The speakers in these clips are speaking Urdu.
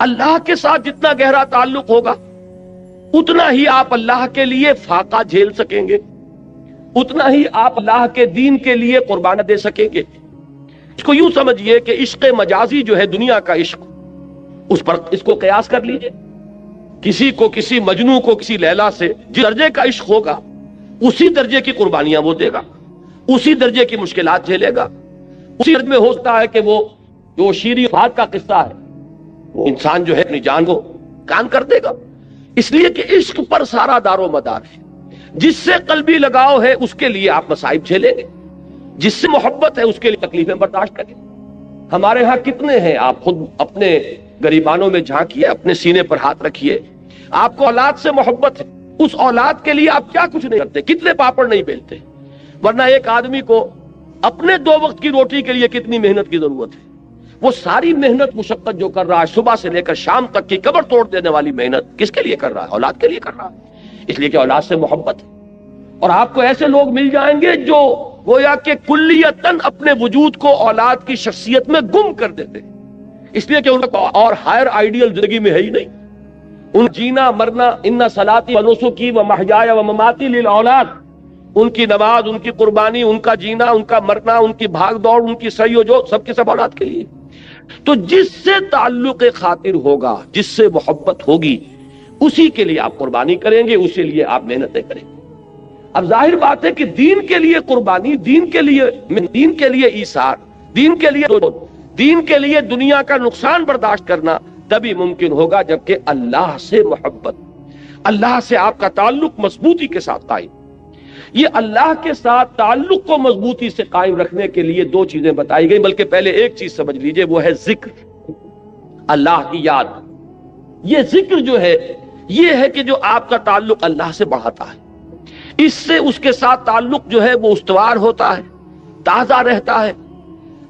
اللہ کے ساتھ جتنا گہرا تعلق ہوگا اتنا ہی آپ اللہ کے لیے فاقہ جھیل سکیں گے، اتنا ہی آپ اللہ کے دین کے لیے قربانہ دے سکیں گے۔ اس کو یوں سمجھیے کہ عشق مجازی جو ہے دنیا کا عشق، اس پر اس کو قیاس کر لیجئے۔ کسی کو، کسی مجنوں کو کسی لیلا سے جس درجے کا عشق ہوگا اسی درجے کی قربانیاں وہ دے گا، اسی درجے کی مشکلات جھیلے گا، اسی درجے میں ہوتا ہے کہ وہ جو شیریں فات کا قصہ ہے وہ انسان جو ہے اپنی جان کو قربان کر دے گا، اس لیے کہ عشق پر سارا دار و مدار ہے۔ جس سے قلبی لگاؤ ہے اس کے لیے آپ مصائب جھیلیں گے، جس سے محبت ہے اس کے لیے تکلیفیں برداشت کریں۔ ہمارے ہاں کتنے ہیں، آپ خود اپنے گریبانوں میں جھانکیے، اپنے سینے پر ہاتھ رکھیے، آپ کو اولاد سے محبت ہے، اس اولاد کے لیے آپ کیا کچھ نہیں کرتے، کتنے پاپڑ نہیں بیلتے، ورنہ ایک آدمی کو اپنے 2 وقت کی روٹی کے لیے کتنی محنت کی ضرورت ہے۔ وہ ساری محنت مشقت جو کر رہا ہے صبح سے لے کر شام تک کی کمر توڑ دینے والی محنت کس کے لیے کر رہا ہے؟ اولاد کے لیے کر رہا ہے، اس لیے کہ اولاد سے محبت ہے۔ اور آپ کو ایسے لوگ مل جائیں گے جو گویا کہ کلیتاً اپنے وجود کو اولاد کی شخصیت میں گم کر دیتے ہیں، اس لیے کہ ان کا اور ہائر آئیڈیل زندگی میں ہے ہی نہیں۔ ان جینا مرنا، ان صلاتی و نسکی و محیایا و مماتی للاولاد، ان کی نماز، ان کی قربانی، ان کا جینا، ان کا مرنا، ان کی بھاگ دوڑ، ان کی سعی و جو سب کے سب اولاد کے لیے۔ تو جس سے تعلق خاطر ہوگا، جس سے محبت ہوگی، اسی کے لیے آپ قربانی کریں گے، اسی لیے آپ محنتیں کریں گے۔ اب ظاہر بات ہے کہ دین کے لیے قربانی، دین کے لیے ایثار، دین کے لیے دنیا کا نقصان برداشت کرنا تبھی ممکن ہوگا جبکہ اللہ سے محبت، اللہ سے آپ کا تعلق مضبوطی کے ساتھ قائم۔ یہ اللہ کے ساتھ تعلق کو مضبوطی سے قائم رکھنے کے لیے 2 چیزیں بتائی گئی، بلکہ پہلے ایک چیز سمجھ لیجئے، وہ ہے ذکر، اللہ کی یاد۔ یہ ذکر جو ہے یہ ہے کہ جو آپ کا تعلق اللہ سے بڑھاتا ہے، اس سے اس کے ساتھ تعلق جو ہے وہ استوار ہوتا ہے، تازہ رہتا ہے۔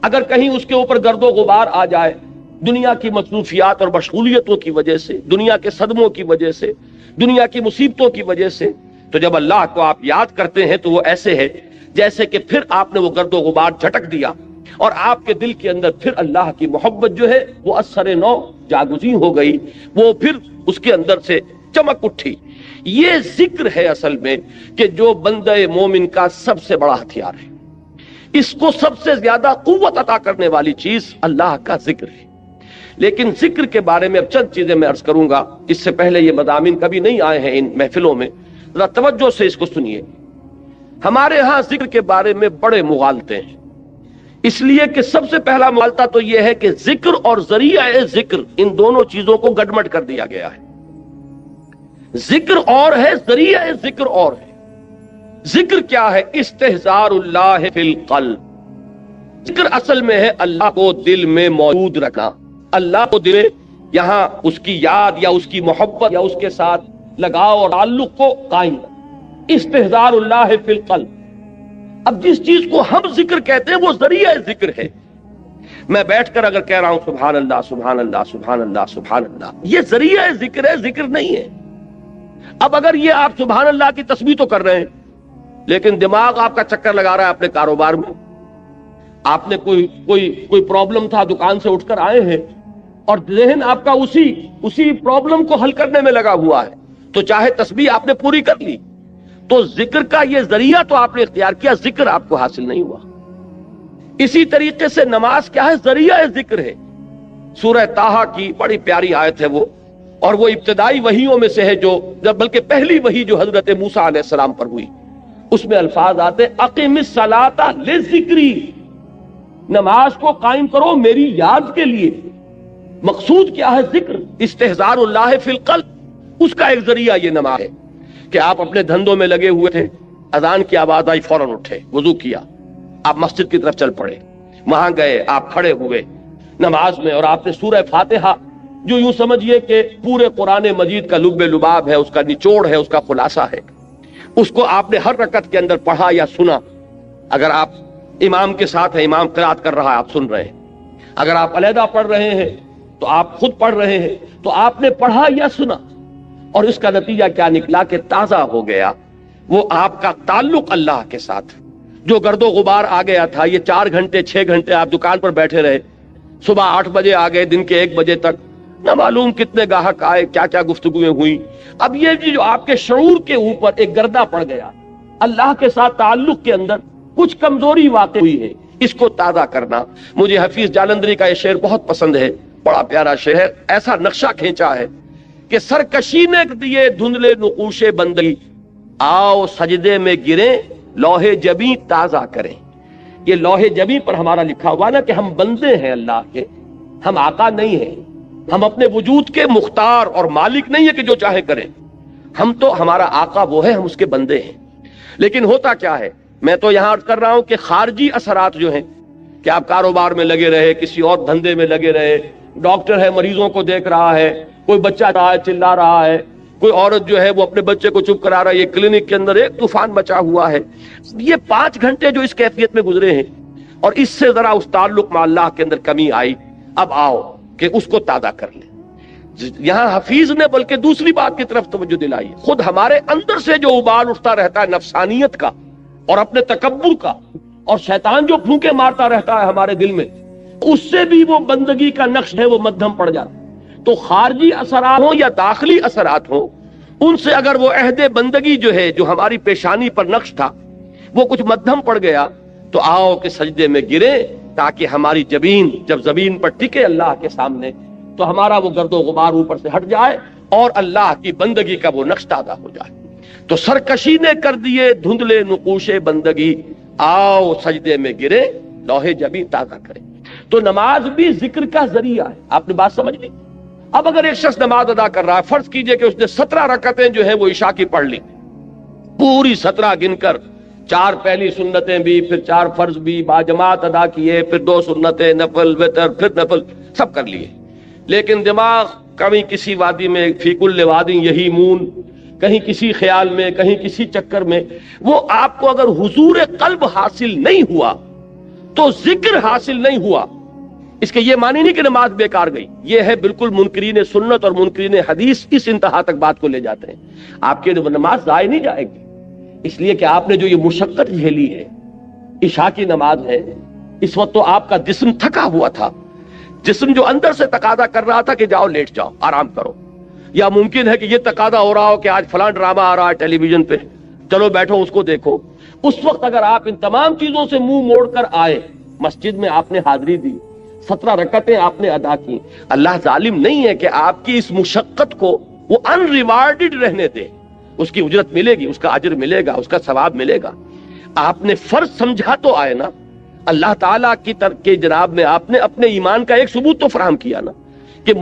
اگر کہیں اس کے اوپر گرد و غبار آ جائے دنیا کی مصروفیات اور مشغولیتوں کی وجہ سے، دنیا کے صدموں کی وجہ سے، دنیا کی مصیبتوں کی وجہ سے، تو جب اللہ کو آپ یاد کرتے ہیں تو وہ ایسے ہے جیسے کہ پھر آپ نے وہ گرد و غبار جھٹک دیا اور آپ کے دل کے اندر پھر اللہ کی محبت جو ہے وہ اثر نو جاگزیں ہو گئی، وہ پھر اس کے اندر سے چمک اٹھی۔ یہ ذکر ہے اصل میں کہ جو بندہ مومن کا سب سے بڑا ہتھیار ہے، اس کو سب سے زیادہ قوت عطا کرنے والی چیز اللہ کا ذکر ہے۔ لیکن ذکر کے بارے میں اب چند چیزیں میں عرض کروں گا، اس سے پہلے یہ مضامین کبھی نہیں آئے ہیں ان محفلوں میں، ذرا توجہ سے اس کو سنیے۔ ہمارے ہاں ذکر کے بارے میں بڑے مغالطے ہیں، اس لیے کہ سب سے پہلا مغالطہ تو یہ ہے کہ ذکر اور ذریعہ ذکر ان دونوں چیزوں کو گڈمڈ کر دیا گیا ہے۔ ذکر اور ہے، ذریعہ ذکر اور ہے۔ ذکر کیا ہے؟ استحضار اللہ فی القلب۔ ذکر اصل میں ہے اللہ کو دل میں موجود رکھنا، اللہ کو دل میں یہاں اس کی یاد یا اس کی محبت یا اس کے ساتھ لگاؤ اور تعلق کو قائم رکھنا۔ استحضار اللہ فی القلب۔ اب جس چیز کو ہم ذکر کہتے ہیں وہ ذریعہ ذکر ہے۔ میں بیٹھ کر اگر کہہ رہا ہوں سبحان اللہ سبحان اللہ سبحان اللہ سبحان اللہ، یہ ذریعہ ذکر ہے، ذکر نہیں ہے۔ اب اگر یہ آپ سبحان اللہ کی تسبیح تو کر رہے ہیں لیکن دماغ آپ کا چکر لگا رہا ہے اپنے کاروبار میں، آپ نے کوئی پرابلم تھا، دکان سے اٹھ کر آئے ہیں اور ذہن آپ کا اسی پرابلم کو حل کرنے میں لگا ہوا ہے، تو چاہے تسبیح آپ نے پوری کر لی، تو ذکر کا یہ ذریعہ تو آپ نے اختیار کیا، ذکر آپ کو حاصل نہیں ہوا۔ اسی طریقے سے نماز کیا ہے؟ ذریعہ ذکر ہے۔ سورہ طٰہٰ کی بڑی پیاری آیت ہے وہ، اور وہ ابتدائی وحیوں میں سے ہے جو بلکہ پہلی وحی جو حضرت موسیٰ علیہ السلام پر ہوئی، اس میں الفاظ آتے اقم الصلاۃ لذکری، نماز کو قائم کرو میری یاد کے لیے۔ مقصود کیا ہے؟ ذکر، استحضار اللہ فی القلب، اس کا ایک ذریعہ یہ نماز ہے کہ آپ اپنے دھندوں میں لگے ہوئے تھے، اذان کی آواز آئی فوراً اٹھے، وضو کیا، آپ مسجد کی طرف چل پڑے، وہاں گئے، آپ کھڑے ہوئے نماز میں اور آپ نے سورہ فاتحہ جو یوں سمجھیے کہ پورے قرآن مجید کا لب لباب ہے، اس کا نچوڑ ہے، اس کا خلاصہ ہے، اس کو آپ نے ہر رکعت کے اندر پڑھا یا سنا۔ اگر آپ امام کے ساتھ ہیں، امام قرات کر رہا ہے، آپ سن رہے ہیں، اگر آپ علیحدہ پڑھ رہے ہیں تو آپ خود پڑھ رہے ہیں، تو آپ نے پڑھا یا سنا، اور اس کا نتیجہ کیا نکلا کہ تازہ ہو گیا وہ آپ کا تعلق اللہ کے ساتھ۔ جو گرد و غبار آ گیا تھا، یہ 4 گھنٹے 6 گھنٹے آپ دکان پر بیٹھے رہے، صبح 8 بجے آ گئے، دن کے 1 بجے تک نہ معلوم کتنے گاہک آئے، کیا کیا گفتگویں ہوئی۔ اب یہ جو آپ کے شعور کے اوپر ایک گردہ پڑ گیا، اللہ کے ساتھ تعلق کے اندر کچھ کمزوری واقع ہوئی ہے، اس کو تازہ کرنا۔ مجھے حفیظ جالندھری کا یہ شعر بہت پسند ہے، بڑا پیارا شعر ہے، ایسا نقشہ کھینچا ہے کہ سرکشی نے دیے دھندلے نقوش بندگی، آؤ سجدے میں گریں لوح جبیں تازہ کریں۔ یہ لوح جبیں پر ہمارا لکھا ہوا نا کہ ہم بندے ہیں اللہ کے، ہم آقا نہیں ہیں، ہم اپنے وجود کے مختار اور مالک نہیں ہے کہ جو چاہے کریں، ہم تو ہمارا آقا وہ ہے، ہم اس کے بندے ہیں۔ لیکن ہوتا کیا ہے، میں تو یہاں عرض کر رہا ہوں کہ خارجی اثرات جو ہیں کہ آپ کاروبار میں لگے رہے، کسی اور دھندے میں لگے رہے، ڈاکٹر ہے مریضوں کو دیکھ رہا ہے، کوئی بچہ رہا ہے چلا رہا ہے، کوئی عورت جو ہے وہ اپنے بچے کو چپ کرا رہا ہے، یہ کلینک کے اندر ایک طوفان مچا ہوا ہے۔ یہ 5 گھنٹے جو اس کیفیت میں گزرے ہیں اور اس سے ذرا اس تعلق مع اللہ کے اندر کمی آئی، اب آؤ کہ اس کو تازہ کر لیں۔ یہاں حفیظ نے بلکہ دوسری بات کی طرف توجہ دلائی، خود ہمارے اندر سے جو ابال اٹھتا رہتا ہے نفسانیت کا اور اپنے تکبر کا، اور شیطان جو پھونکے مارتا رہتا ہے ہمارے دل میں، اس سے بھی وہ بندگی کا نقش ہے وہ مدھم پڑ جاتا ہے۔ تو خارجی اثرات ہوں یا داخلی اثرات ہوں، ان سے اگر وہ عہد بندگی جو ہے جو ہماری پیشانی پر نقش تھا وہ کچھ مدھم پڑ گیا، تو آؤ کہ سجدے میں گریں تاکہ ہماری جبین جب زمین پر ٹکے اللہ کے سامنے تو ہمارا وہ گرد و غبار اوپر سے ہٹ جائے اور اللہ کی بندگی کا وہ نقش تازہ ہو جائے۔ تو سرکشی نے کر دیے دھندلے نقوش بندگی، آؤ سجدے میں گرے لوح جبیں تازہ کریں۔ تو نماز بھی ذکر کا ذریعہ ہے، آپ نے بات سمجھ لی۔ اب اگر ایک شخص نماز ادا کر رہا ہے، فرض کیجئے کہ اس نے 17 رکعتیں جو ہیں وہ عشاء کی پڑھ لی، پوری 17 گن کر، 4 پہلی سنتیں بھی، پھر 4 فرض بھی باجماعت ادا کیے، پھر 2 سنتیں، نفل، وتر، پھر نفل، سب کر لیے، لیکن دماغ کبھی کسی وادی میں، فی کل وادی یہی مون، کہیں کسی خیال میں، کہیں کسی چکر میں، وہ آپ کو اگر حضور قلب حاصل نہیں ہوا تو ذکر حاصل نہیں ہوا۔ اس کے یہ معنی نہیں کہ نماز بیکار گئی، یہ ہے بالکل منکرین سنت اور منکرین حدیث اس انتہا تک بات کو لے جاتے ہیں، آپ کی نماز ضائع نہیں جائے گی، اس لیے کہ آپ نے جو یہ مشقت جھیلی ہے، عشاء کی نماز ہے، اس وقت تو آپ کا جسم تھکا ہوا تھا، جسم جو اندر سے تقاضا کر رہا تھا کہ جاؤ لیٹ جاؤ آرام کرو، یا ممکن ہے کہ یہ تقاضا ہو رہا ہو کہ آج فلاں ڈرامہ آ رہا ہے ٹیلی ویژن پہ، چلو بیٹھو اس کو دیکھو۔ اس وقت اگر آپ ان تمام چیزوں سے منہ موڑ کر آئے، مسجد میں آپ نے حاضری دی، 17 رکعتیں آپ نے ادا کی، اللہ ظالم نہیں ہے کہ آپ کی اس مشقت کو وہ ان ریوارڈڈ رہنے دے، اس کی اجرت ملے گی، اس کا اجر ملے گا، اس کا ثواب ملے گا۔ آپ نے فرض سمجھا تو آئے نا، اللہ تعالیٰ کی طرف کے جناب میں آپ نے اپنے ایمان کا ایک ثبوت تو فراہم کیا نا کہ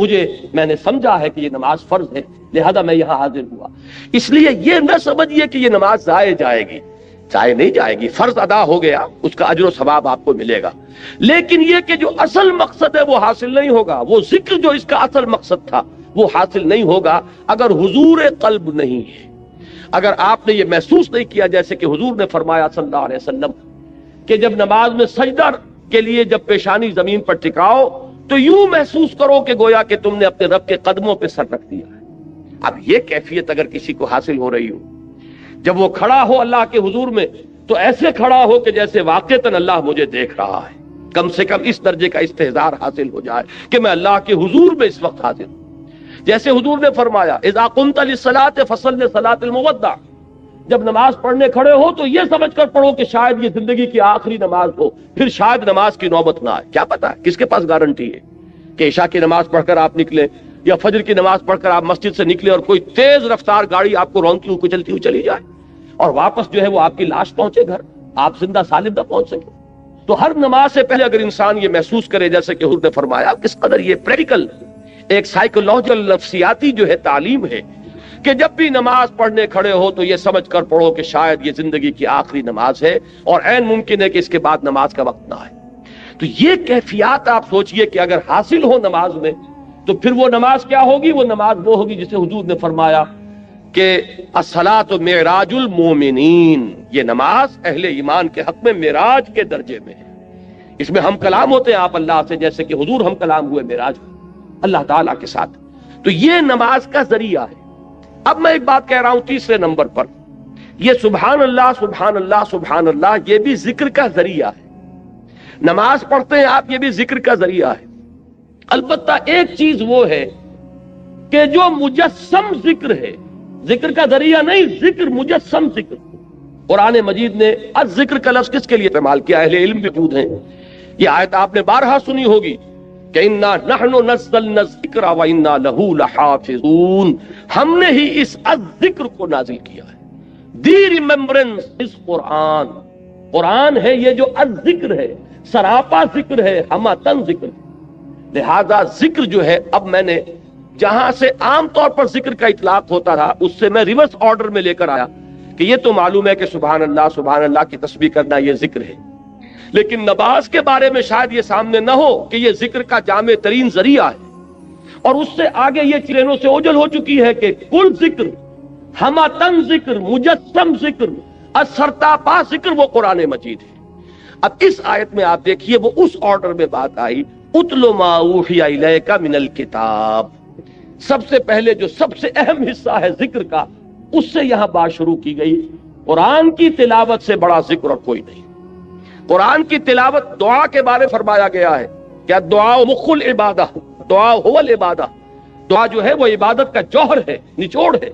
میں نے سمجھا ہے کہ یہ نماز فرض ہے، لہذا میں یہاں حاضر ہوا۔ اس لیے یہ نہ سمجھیے کہ یہ نماز ضائع جائے گی، ضائع نہیں جائے گی، فرض ادا ہو گیا، اس کا اجر و ثواب آپ کو ملے گا، لیکن یہ کہ جو اصل مقصد ہے وہ حاصل نہیں ہوگا، وہ ذکر جو اس کا اصل مقصد تھا وہ حاصل نہیں ہوگا اگر حضور قلب نہیں ہے، اگر آپ نے یہ محسوس نہیں کیا، جیسے کہ حضور نے فرمایا صلی اللہ علیہ وسلم کہ جب نماز میں سجدہ کے لیے جب پیشانی زمین پر ٹکاؤ تو یوں محسوس کرو کہ گویا کہ تم نے اپنے رب کے قدموں پہ سر رکھ دیا ہے۔ اب یہ کیفیت اگر کسی کو حاصل ہو رہی ہو، جب وہ کھڑا ہو اللہ کے حضور میں تو ایسے کھڑا ہو کہ جیسے واقعتاً اللہ مجھے دیکھ رہا ہے، کم سے کم اس درجے کا استحضار حاصل ہو جائے کہ میں اللہ کے حضور میں اس وقت حاضر ہوں۔ جیسے حضور نے فرمایا اذا قمت للصلاۃ فصل صلاۃ المودع، جب نماز پڑھنے کھڑے ہو تو یہ سمجھ کر پڑھو کہ شاید یہ زندگی کی آخری نماز ہو، پھر شاید نماز کی نوبت نہ آئے، کیا پتا کس کے پاس گارنٹی ہے کہ عشاء کی نماز پڑھ کر آپ نکلیں یا فجر کی نماز پڑھ کر آپ مسجد سے نکلے اور کوئی تیز رفتار گاڑی آپ کو رونتی ہوئی کچلتی ہوئی چلی جائے اور واپس جو ہے وہ آپ کی لاش پہنچے گھر، آپ زندہ سالم نہ پہنچ سکے۔ تو ہر نماز سے پہلے اگر انسان یہ محسوس کرے، جیسے کہ حضور نے فرمایا، کس قدر یہ پریکٹیکل ایک سائیکولوجیکل نفسیاتی جو ہے تعلیم ہے کہ جب بھی نماز پڑھنے کھڑے ہو تو یہ سمجھ کر پڑھو کہ شاید یہ زندگی کی آخری نماز ہے اور عین ممکن ہے کہ اس کے بعد نماز کا وقت نہ آئے۔ تو یہ کیفیات آپ سوچئے کہ اگر حاصل ہو نماز میں تو پھر وہ نماز کیا ہوگی؟ وہ نماز وہ ہوگی جسے حضور نے فرمایا کہ الصلاۃ معراج المومنین، یہ نماز اہل ایمان کے حق میں معراج کے درجے میں ہے، اس میں ہم کلام ہوتے ہیں آپ اللہ سے، جیسے کہ حضور ہم کلام ہوئے معراج اللہ تعالیٰ کے ساتھ۔ تو یہ نماز کا ذریعہ ہے۔ اب میں ایک بات کہہ رہا ہوں تیسرے نمبر پر، یہ سبحان اللہ سبحان اللہ سبحان اللہ، یہ بھی ذکر کا ذریعہ ہے۔ نماز پڑھتے ہیں آپ، یہ بھی ذکر کا ذریعہ ہے۔ البتہ ایک چیز وہ ہے کہ جو مجسم ذکر ہے، ذکر کا ذریعہ نہیں، ذکر مجسم ذکر، قرآن مجید نے الذکر کا لفظ کس کے لیے استعمال کیا؟ اہل علم بھی موجود ہیں، یہ آیت آپ نے بارہا سنی ہوگی کہ انا نحن نزلنا الذکر و انا لہ لحافظون، ہم نے ہی اس الذکر کو نازل کیا ہے، دی ریممبرنس اس قرآن، قرآن ہے یہ جو الذکر ہے، سراپا ذکر ہے، ہماتن ذکر ہے۔ لہذا ذکر جو ہے، اب میں نے جہاں سے عام طور پر ذکر کا اطلاق ہوتا تھا اس سے میں ریورس آرڈر میں لے کر آیا کہ یہ تو معلوم ہے کہ سبحان اللہ کی تسبیح کرنا یہ ذکر ہے، لیکن نماز کے بارے میں شاید یہ سامنے نہ ہو کہ یہ ذکر کا جامع ترین ذریعہ ہے، اور اس سے آگے یہ چرینوں سے اوجل ہو چکی ہے کہ کل ذکر، ہماتن ذکر، مجسم ذکر، اسرتاپا ذکر وہ قرآن مجید ہے۔ اب اس آیت میں آپ دیکھیے وہ اس آرڈر میں بات آئی، اتل ما اوحی الیک من الکتاب، سب سے پہلے جو سب سے اہم حصہ ہے ذکر کا، اس سے یہاں بات شروع کی گئی۔ قرآن کی تلاوت سے بڑا ذکر اور کوئی نہیں۔ قرآن کی تلاوت، دعا کے بارے فرمایا گیا ہے کہ دعا مخ العبادہ، دعا هو العبادہ، دعا جو ہے وہ عبادت کا جوہر ہے، نچوڑ ہے۔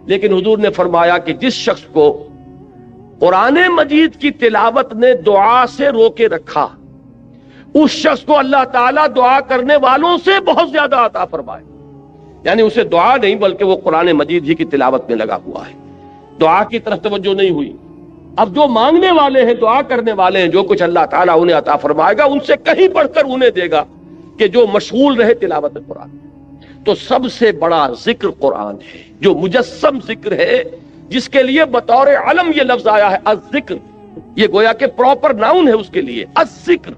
لیکن حضور نے فرمایا کہ جس شخص کو قرآن مجید کی تلاوت نے دعا سے روکے رکھا، اس شخص کو اللہ تعالیٰ دعا کرنے والوں سے بہت زیادہ عطا فرمائے، یعنی اسے دعا نہیں بلکہ وہ قرآن مجید ہی کی تلاوت میں لگا ہوا ہے، دعا کی طرف توجہ نہیں ہوئی۔ اب جو مانگنے والے ہیں، دعا کرنے والے ہیں، جو کچھ اللہ تعالیٰ انہیں عطا فرمائے گا ان سے کہیں بڑھ کر انہیں دے گا کہ جو مشغول رہے تلاوت قرآن۔ تو سب سے بڑا ذکر قرآن ہے، جو مجسم ذکر ہے، جس کے لیے بطور علم یہ لفظ آیا ہے الذکر، یہ گویا کہ پراپر ناؤن ہے اس کے لیے، الذکر،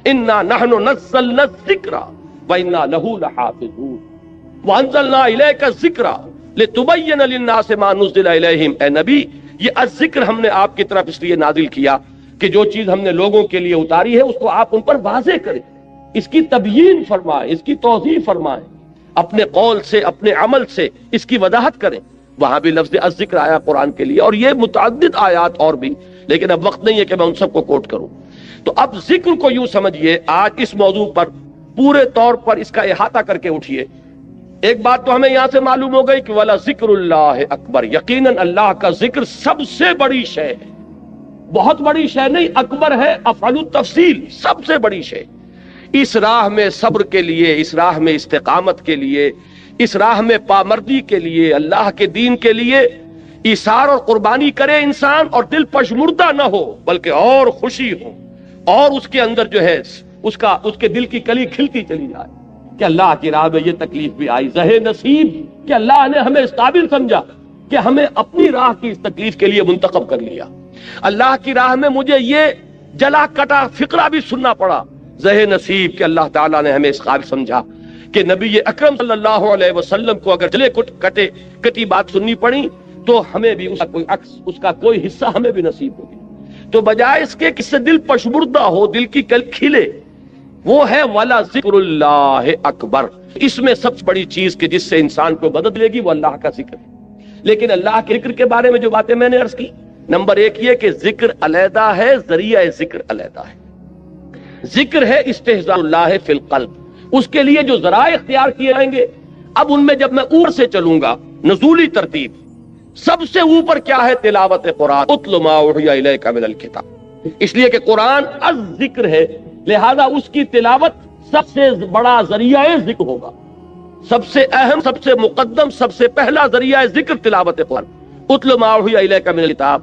انا نحن نزلنا الذکر وانا لہ لحافظون وانزلنا الیک الذکر لتبین للناس ما نزل الیہم۔ اے نبی، یہ الذکر ہم نے آپ کی طرف اس لیے نازل کیا کہ جو چیز ہم نے لوگوں کے لیے اتاری ہے اس کو آپ ان پر واضح کریں، اس کی تبیین فرمائیں، اس کی توضیح فرمائیں، اپنے قول سے، اپنے عمل سے اس کی وضاحت کریں۔ وہاں بھی لفظ الذکر آیا قرآن کے لیے، اور یہ متعدد آیات اور بھی، لیکن اب وقت نہیں ہے کہ میں ان سب کو کوٹ کروں۔ تو اب ذکر کو یوں سمجھیے، آج اس موضوع پر پورے طور پر اس کا احاطہ کر کے اٹھیے۔ ایک بات تو ہمیں یہاں سے معلوم ہو گئی کہ وَلَا ذِكْرُ اللَّهِ اکبر، یقیناً اللہ کا ذکر سب سے بڑی شے ہے، بہت بڑی شے نہیں، اکبر ہے افعل التفصیل، سب سے بڑی شے۔ اس راہ میں صبر کے لیے، اس راہ میں استقامت کے لیے، اس راہ میں پامردی کے لیے، اللہ کے دین کے لیے ایثار اور قربانی کرے انسان، اور دل پشمردہ نہ ہو بلکہ اور خوشی ہو، اور اس کے اندر جو ہے اس کے دل کی کلی کھلتی چلی جائے کہ اللہ کی راہ میں یہ تکلیف بھی آئی، زہ نصیب کہ اللہ نے ہمیں اس قابل سمجھا کہ ہمیں اپنی راہ کی اس تکلیف کے لیے منتخب کر لیا، اللہ کی راہ میں مجھے یہ جلا کٹا فقرہ بھی سننا پڑا، زہ نصیب کہ اللہ تعالیٰ نے ہمیں اس قابل سمجھا کہ نبی اکرم صلی اللہ علیہ وسلم کو اگر جلے کٹی بات سننی پڑی تو ہمیں بھی اس کا کوئی حصہ ہمیں بھی نصیب ہوگی۔ تو بجائے اس کے کس سے دل پشمردہ ہو، دل کی کل کھلے، وہ ہے وَلَا ذِكْرُ اللَّهِ اکبر۔ اس میں سب سے بڑی چیز کہ جس سے انسان کو مدد لے گی وہ اللہ کا ذکر ہے۔ لیکن اللہ کے ذکر کے بارے میں جو باتیں میں نے عرض کی، نمبر ایک یہ کہ ذکر علیحدہ ہے، ذریعہ ذکر علیحدہ ہے۔ ذکر ہے استحضاء اللہ فی القلب، اس کے لیے جو ذرائع اختیار کیے جائیں گے۔ اب ان میں جب میں اوپر سے چلوں گا، نزولی ترتیب، سب سے اوپر کیا ہے؟ تلاوت قرآن، اتل ما اوحی الیک من الکتاب، اس لیے کہ قرآن الذکر ہے، لہذا اس کی تلاوت سب سے بڑا ذریعہ ذکر ہوگا، سب سے اہم، سب سے مقدم، سب سے پہلا ذریعہ ذکر تلاوت قرآن، اتل ما اوحی الیک من الکتاب۔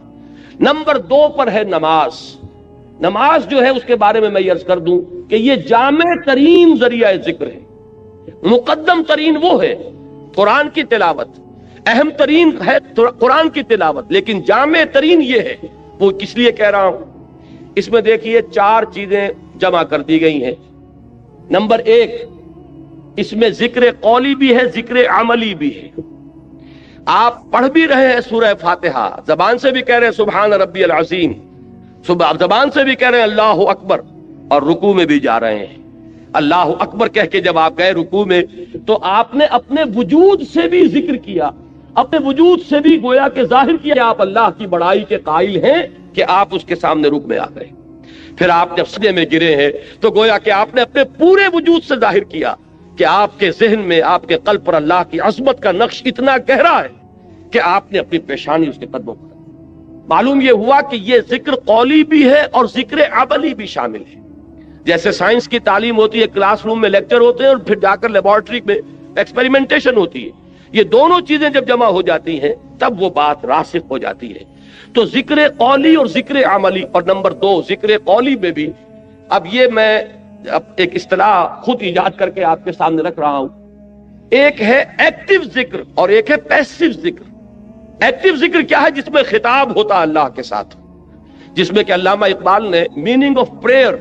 نمبر 2 پر ہے نماز۔ نماز جو ہے اس کے بارے میں یہ عرض کر دوں کہ یہ جامع ترین ذریعہ ذکر ہے، مقدم ترین وہ ہے قرآن کی تلاوت، اہم ترین ہے قرآن کی تلاوت، لیکن جامع ترین یہ ہے۔ وہ کس لیے کہہ رہا ہوں؟ اس میں دیکھیے 4 چیزیں جمع کر دی گئی ہیں۔ نمبر 1، اس میں ذکر قولی بھی ہے، ذکر عملی بھی ہے۔ آپ پڑھ بھی رہے ہیں سورہ فاتحہ، زبان سے بھی کہہ رہے ہیں سبحان ربی العظیم، زبان سے بھی کہہ رہے ہیں اللہ اکبر، اور رکوع میں بھی جا رہے ہیں اللہ اکبر کہہ کے۔ جب آپ گئے رکوع میں تو آپ نے اپنے وجود سے بھی ذکر کیا، اپنے وجود سے بھی گویا کہ ظاہر کیا کہ آپ اللہ کی بڑائی کے قائل ہیں کہ آپ اس کے سامنے رکوع میں آ گئے۔ پھر آپ جب سجدے میں گرے ہیں تو گویا کہ آپ نے اپنے پورے وجود سے ظاہر کیا کہ آپ کے ذہن میں، آپ کے قلب پر اللہ کی عظمت کا نقش اتنا گہرا ہے کہ آپ نے اپنی پیشانی اس کے قدموں پر۔ معلوم یہ ہوا کہ یہ ذکر قولی بھی ہے اور ذکر عملی بھی شامل ہے۔ جیسے سائنس کی تعلیم ہوتی ہے، کلاس روم میں لیکچر ہوتے ہیں اور پھر جا کر لیبارٹری میں ایکسپیریمنٹیشن ہوتی ہے، یہ دونوں چیزیں جب جمع ہو جاتی ہیں تب وہ بات راسخ ہو جاتی ہے۔ تو ذکر قولی اور ذکر عملی، اور نمبر 2 ذکر قولی میں بھی، اب یہ میں ایک اصطلاح خود ایجاد کر کے آپ کے سامنے رکھ رہا ہوں، ایک ہے ایکٹیو ذکر اور ایک ہے پیسیو ذکر۔ ایکٹیو ذکر کیا ہے؟ جس میں خطاب ہوتا ہے اللہ کے ساتھ، جس میں کہ علامہ اقبال نے میننگ آف پریئر،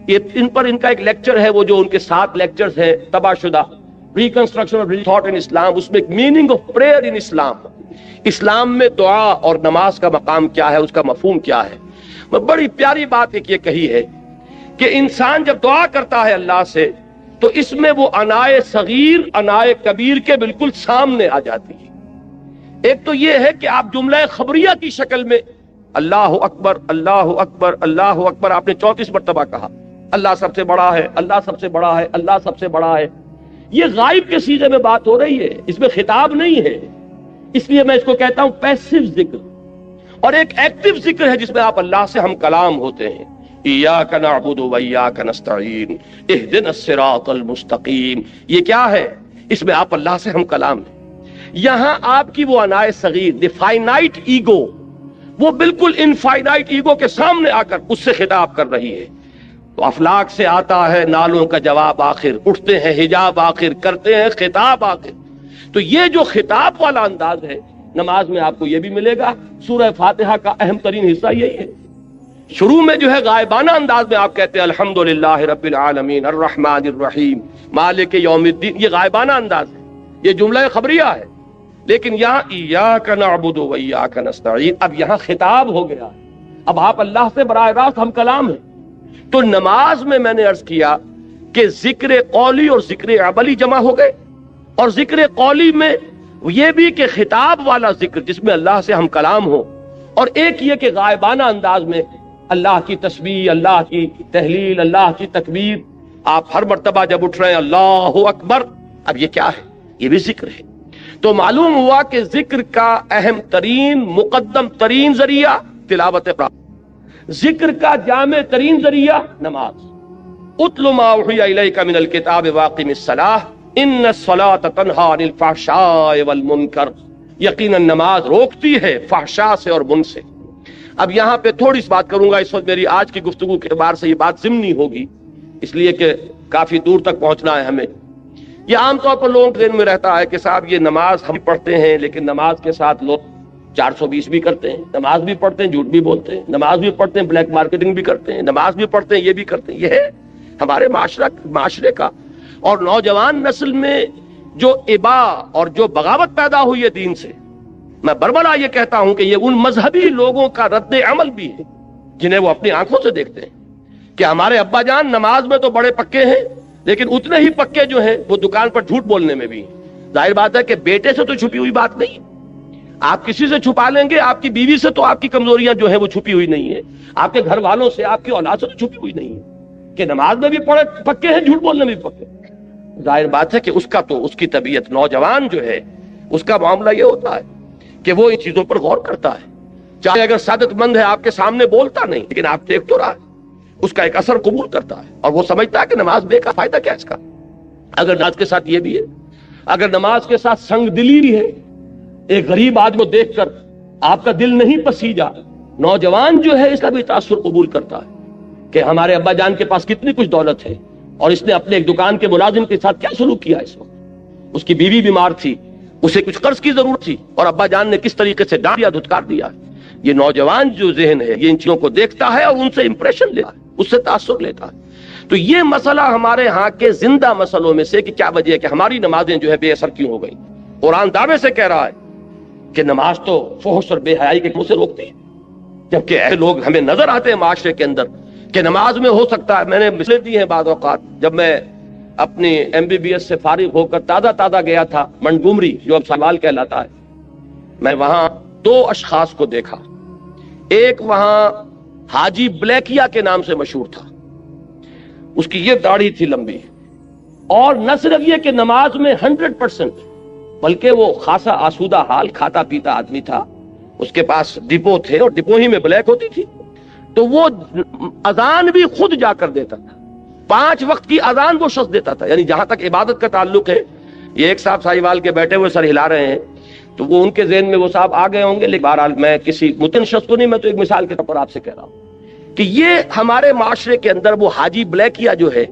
ان کا ایک لیکچر ہے، وہ جو ان کے 7 لیکچرز ہیں تباہ شدہ، ریکنسٹرکشن آف تھاٹ ان اسلام، اس میں ایک میننگ آف پریئر ان اسلام، اسلام میں دعا اور نماز کا مقام کیا ہے، اس کا مفہوم کیا ہے۔ بڑی پیاری بات ایک یہ کہی ہے کہ انسان جب دعا کرتا ہے اللہ سے تو اس میں وہ انائے صغیر انائے کبیر کے بالکل سامنے آ جاتی ہے۔ ایک تو یہ ہے کہ آپ جملہ خبریہ کی شکل میں اللہ اکبر اللہ اکبر اللہ اکبر آپ نے 34 مرتبہ کہا، اللہ سب سے بڑا ہے، اللہ سب سے بڑا ہے، اللہ سب سے بڑا ہے، یہ غائب کے صیغے میں بات ہو رہی ہے، اس میں خطاب نہیں ہے، اس لیے میں اس کو کہتا ہوں پیسیو ذکر۔ اور ایک ایکٹیو ذکر ہے جس میں آپ اللہ سے ہم کلام ہوتے ہیں، ایاک نعبد و ایاک نستعین اہدنا الصراط المستقیم، یہ کیا ہے؟ اس میں آپ اللہ سے ہم کلام ہیں۔ یہاں آپ کی وہ انائے صغیر، دی فائنائٹ ایگو، وہ بالکل انفائنائٹ ایگو کے سامنے آ کر اس سے خطاب کر رہی ہے۔ تو افلاک سے آتا ہے نالوں کا جواب آخر، اٹھتے ہیں حجاب آخر، کرتے ہیں خطاب آخر۔ تو یہ جو خطاب والا انداز ہے نماز میں آپ کو یہ بھی ملے گا۔ سورہ فاتحہ کا اہم ترین حصہ یہی ہے۔ شروع میں جو ہے غائبانہ انداز میں آپ کہتے ہیں الحمدللہ رب العالمین الرحمن الرحیم مالک یوم الدین، یہ غائبانہ انداز ہے، یہ جملہ خبریہ ہے۔ لیکن یہاں ایاک نعبد و ایاک نستعین، اب یہاں خطاب ہو گیا، اب آپ اللہ سے براہ راست ہم کلام ہیں۔ تو نماز میں نے عرض کیا کہ ذکر قولی اور ذکر عملی جمع ہو گئے، اور ذکر قولی میں یہ بھی کہ خطاب والا ذکر جس میں اللہ سے ہم کلام ہو، اور ایک یہ کہ غائبانہ انداز میں اللہ کی تسبیح، اللہ کی تحلیل، اللہ کی تکبیر، آپ ہر مرتبہ جب اٹھ رہے ہیں اللہ اکبر، اب یہ کیا ہے؟ یہ بھی ذکر ہے۔ تو معلوم ہوا کہ ذکر کا اہم ترین مقدم ترین ذریعہ تلاوت قرآن، ذکر کا جامع ترین ذریعہ نماز۔ اتل ما اوحی الیک من الکتاب واقم الصلاۃ ان الصلاۃ تنہی عن الفحشاء والمنکر، یقیناً نماز روکتی ہے فحشاء سے اور من سے۔ اب یہاں پہ تھوڑی سی بات کروں گا، اس وقت میری آج کی گفتگو کے اعتبار سے یہ بات ضمنی ہوگی، اس لیے کہ کافی دور تک پہنچنا ہے ہمیں۔ یہ عام طور پر لوگوں کے ذہن میں رہتا ہے کہ صاحب یہ نماز ہم پڑھتے ہیں، لیکن نماز کے ساتھ لوگ 420 بھی کرتے ہیں، نماز بھی پڑھتے ہیں جھوٹ بھی بولتے ہیں، نماز بھی پڑھتے ہیں بلیک مارکیٹنگ بھی کرتے ہیں، نماز بھی پڑھتے ہیں یہ بھی کرتے ہیں۔ یہ ہے ہمارے معاشرے کا، اور نوجوان نسل میں جو ابا اور جو بغاوت پیدا ہوئی ہے دین سے، میں بربلا یہ کہتا ہوں کہ یہ ان مذہبی لوگوں کا رد عمل بھی ہے جنہیں وہ اپنی آنکھوں سے دیکھتے ہیں کہ ہمارے ابا جان نماز میں تو بڑے پکے ہیں، لیکن اتنے ہی پکے جو ہیں وہ دکان پر جھوٹ بولنے میں بھی ہیں۔ ظاہر بات ہے کہ بیٹے سے تو چھپی ہوئی بات نہیں، آپ کسی سے چھپا لیں گے، آپ کی بیوی سے تو آپ کی کمزوریاں جو ہیں وہ چھپی ہوئی نہیں ہیں، آپ کے گھر والوں سے، آپ کی اولاد سے تو چھپی ہوئی نہیں ہے کہ نماز میں بھی پکے ہیں، جھوٹ بولنے میں بھی پکے۔ ظاہر بات ہے کہ اس کا تو اس کی طبیعت، نوجوان جو ہے اس کا معاملہ یہ ہوتا ہے کہ وہ ان چیزوں پر غور کرتا ہے، چاہے اگر سعادت مند ہے آپ کے سامنے بولتا نہیں، لیکن آپ دیکھ تو رہا ہے، اس کا ایک اثر قبول کرتا ہے، اور وہ سمجھتا ہے کہ نماز بے کا فائدہ کیا اس کا۔ اگر نماز کے ساتھ یہ بھی ہے، اگر نماز کے ساتھ سنگ دلی بھی ہے، ایک غریب آدمی کو دیکھ کر آپ کا دل نہیں پسیجا، نوجوان جو ہے اس کا بھی تاثر قبول کرتا ہے کہ ہمارے ابا جان کے پاس کتنی کچھ دولت ہے، اور اس نے اپنے ایک دکان کے ملازم کے ساتھ کیا سلوک کیا اس وقت، اس کی بیوی بیمار تھی، اسے کچھ قرض کی ضرورت تھی، اور ابا جان نے کس طریقے سے ڈانٹ دیا، دھتکار دیا۔ یہ نوجوان جو ذہن ہے یہ ان چیزوں کو دیکھتا ہے اور ان سے امپریشن لیتا ہے، اس سے تاثر لیتا ہے۔ تو یہ مسئلہ ہمارے ہاں کے زندہ مسئلوں میں سے کہ کیا وجہ ہے کہ ہماری نمازیں جو ہے بے اثر کیوں ہو گئی۔ قرآن دعوے سے کہہ رہا ہے کہ نماز تو فحش اور بے حیائی کے منہ سے روکتی ہے، جبکہ ایسے لوگ ہمیں نظر آتے ہیں معاشرے کے اندر کہ نماز میں ہو سکتا ہے۔ میں نے مثالیں دی ہیں بعض اوقات، جب میں اپنی MBBS سے فارغ ہو کر تازہ گیا تھا منٹگومری جو اب سوال کہلاتا ہے، میں وہاں 2 اشخاص کو دیکھا۔ ایک وہاں حاجی بلیکیا کے نام سے مشہور تھا، اس کی یہ داڑھی تھی لمبی، اور نہ صرف یہ کہ نماز میں 100%، بلکہ وہ خاصا آسودہ حال کھاتا پیتا آدمی تھا، اس کے پاس ڈپو تھے اور ڈپو ہی میں بلیک ہوتی تھی، تو وہ اذان بھی خود جا کر دیتا تھا، 5 وقت کی اذان وہ شخص دیتا تھا۔ یعنی جہاں تک عبادت کا تعلق ہے، یہ ایک صاحب ساہیوال کے بیٹھے ہوئے سر ہلا رہے ہیں، تو وہ ان کے ذہن میں وہ صاحب آ گئے ہوں گے، لیکن بہرحال میں کسی متن شخص کو نہیں، میں تو ایک مثال کے طور پر آپ سے کہہ رہا ہوں کہ یہ ہمارے معاشرے کے اندر وہ حاجی بلیکیا جو ہے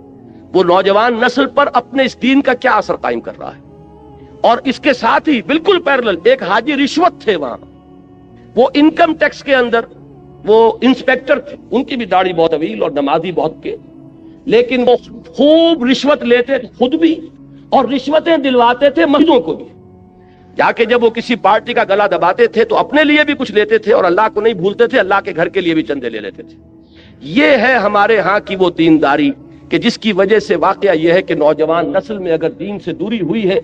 وہ نوجوان نسل پر اپنے اس دین کا کیا اثر قائم کر رہا ہے۔ اور اس کے ساتھ ہی بالکل پیرلل ایک حاجی رشوت تھے، وہاں وہ انکم ٹیکس کے اندر وہ انسپیکٹر تھے، ان کی بھی داڑھی بہت طویل اور نمازی بہت کے، لیکن وہ خوب رشوت لیتے خود بھی اور رشوتیں دلواتے تھے مسجدوں کو بھی، جا کے جب وہ کسی پارٹی کا گلا دباتے تھے تو اپنے لیے بھی کچھ لیتے تھے اور اللہ کو نہیں بھولتے تھے، اللہ کے گھر کے لیے بھی چندے لے لیتے تھے۔ یہ ہے ہمارے ہاں کی وہ دینداری کہ جس کی وجہ سے واقعہ یہ ہے کہ نوجوان نسل میں اگر دین سے دوری ہوئی ہے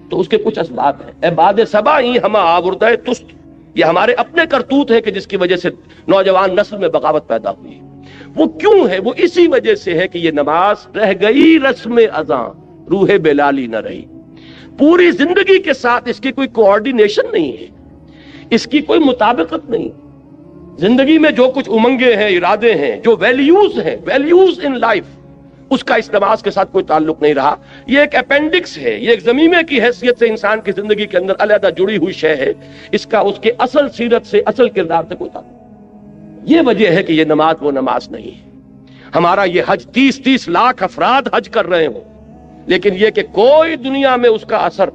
تو اس کے کچھ اسباب ہیں۔ اے باد صبا ہی ہمہ آوردہ تست، یہ ہمارے اپنے کرتوت ہے کہ جس کی وجہ سے نوجوان نسل میں بغاوت پیدا ہوئی ہے۔ وہ کیوں ہے؟ وہ اسی وجہ سے ہے کہ یہ نماز رہ گئی رسم اذاں، روح بلالی نہ رہی۔ پوری زندگی کے ساتھ اس کی کوئی کوآرڈینیشن نہیں ہے، اس کی کوئی مطابقت نہیں۔ زندگی میں جو کچھ امنگیں ہیں، ارادے ہیں، جو ویلیوز ہیں، ویلیوز ان لائف، اس کا اس نماز کے ساتھ کوئی تعلق نہیں رہا۔ یہ ایک اپینڈکس ہے، یہ ایک ضمیمے کی حیثیت سے انسان کی زندگی کے اندر علیحدہ جڑی ہوئی شے ہے، اس کا اس کے اصل سیرت سے، اصل کردار سے کوئی تعلق نہیں۔ یہ وجہ ہے کہ یہ نماز وہ نماز نہیں ہے۔ ہمارا یہ حج 30 لاکھ افراد حج کر رہے ہوں، لیکن یہ کہ کوئی دنیا میں اس کا اثر،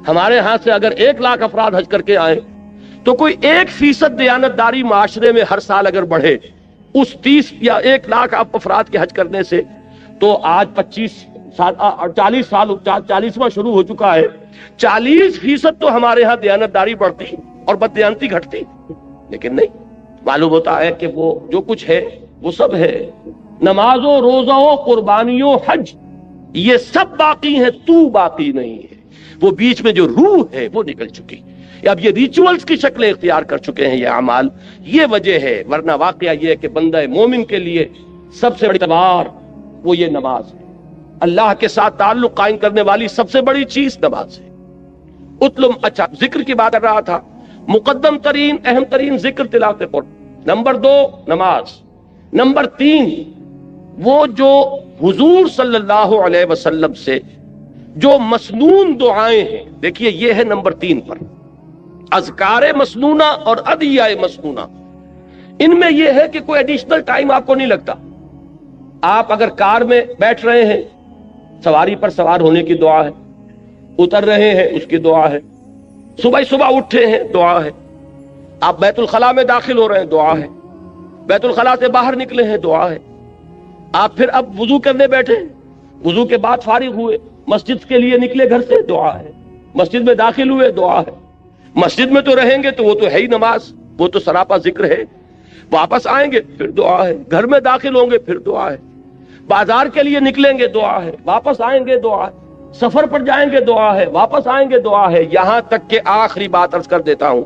ہمارے ہاں سے اگر 1 لاکھ افراد حج کر کے آئیں تو کوئی 1% دیانتداری معاشرے میں ہر سال اگر بڑھے اس 30 یا 1 لاکھ افراد کے حج کرنے سے، تو آج 40واں شروع ہو چکا ہے، 40% تو ہمارے ہاں دیانتداری بڑھتی اور بددیانتی گھٹتی، لیکن نہیں، معلوم ہوتا ہے کہ وہ جو کچھ ہے وہ سب ہے۔ نماز و روزہ و قربانی و حج یہ سب باقی ہیں، تو باقی نہیں ہے۔ وہ بیچ میں جو روح ہے وہ نکل چکی، اب یہ ریچولز کی شکلیں اختیار کر چکے ہیں یہ اعمال۔ یہ وجہ ہے، ورنہ واقعہ یہ ہے کہ بندہ مومن کے لیے سب سے بڑی تلوار وہ یہ نماز ہے، اللہ کے ساتھ تعلق قائم کرنے والی سب سے بڑی چیز نماز ہے۔ اچھا، ذکر کی بات کر رہا تھا، مقدم ترین اہم ترین ذکر تلاوت قرآن، نمبر 2 نماز، نمبر 3 وہ جو حضور صلی اللہ علیہ وسلم سے جو مسنون دعائیں ہیں، دیکھیے یہ ہے نمبر 3 پر، اذکار مسنونہ اور ادعیہ مسنونہ۔ ان میں یہ ہے کہ کوئی ایڈیشنل ٹائم آپ کو نہیں لگتا۔ آپ اگر کار میں بیٹھ رہے ہیں، سواری پر سوار ہونے کی دعا ہے، اتر رہے ہیں اس کی دعا ہے، صبح اٹھے ہیں دعا ہے، آپ بیت الخلاء میں داخل ہو رہے ہیں دعا ہے، بیت الخلاء سے باہر نکلے ہیں دعا ہے، آپ پھر اب وضو کرنے بیٹھے، وضو کے بعد فارغ ہوئے، مسجد کے لیے نکلے گھر سے دعا ہے، مسجد میں داخل ہوئے دعا ہے، مسجد میں تو رہیں گے تو وہ تو ہے ہی نماز، وہ تو سراپا ذکر ہے، واپس آئیں گے پھر دعا ہے، گھر میں داخل ہوں گے پھر دعا ہے، بازار کے لیے نکلیں گے دعا ہے، واپس آئیں گے دعا ہے، سفر پر جائیں گے دعا ہے، واپس آئیں گے دعا ہے، یہاں تک کہ آخری بات عرض کر دیتا ہوں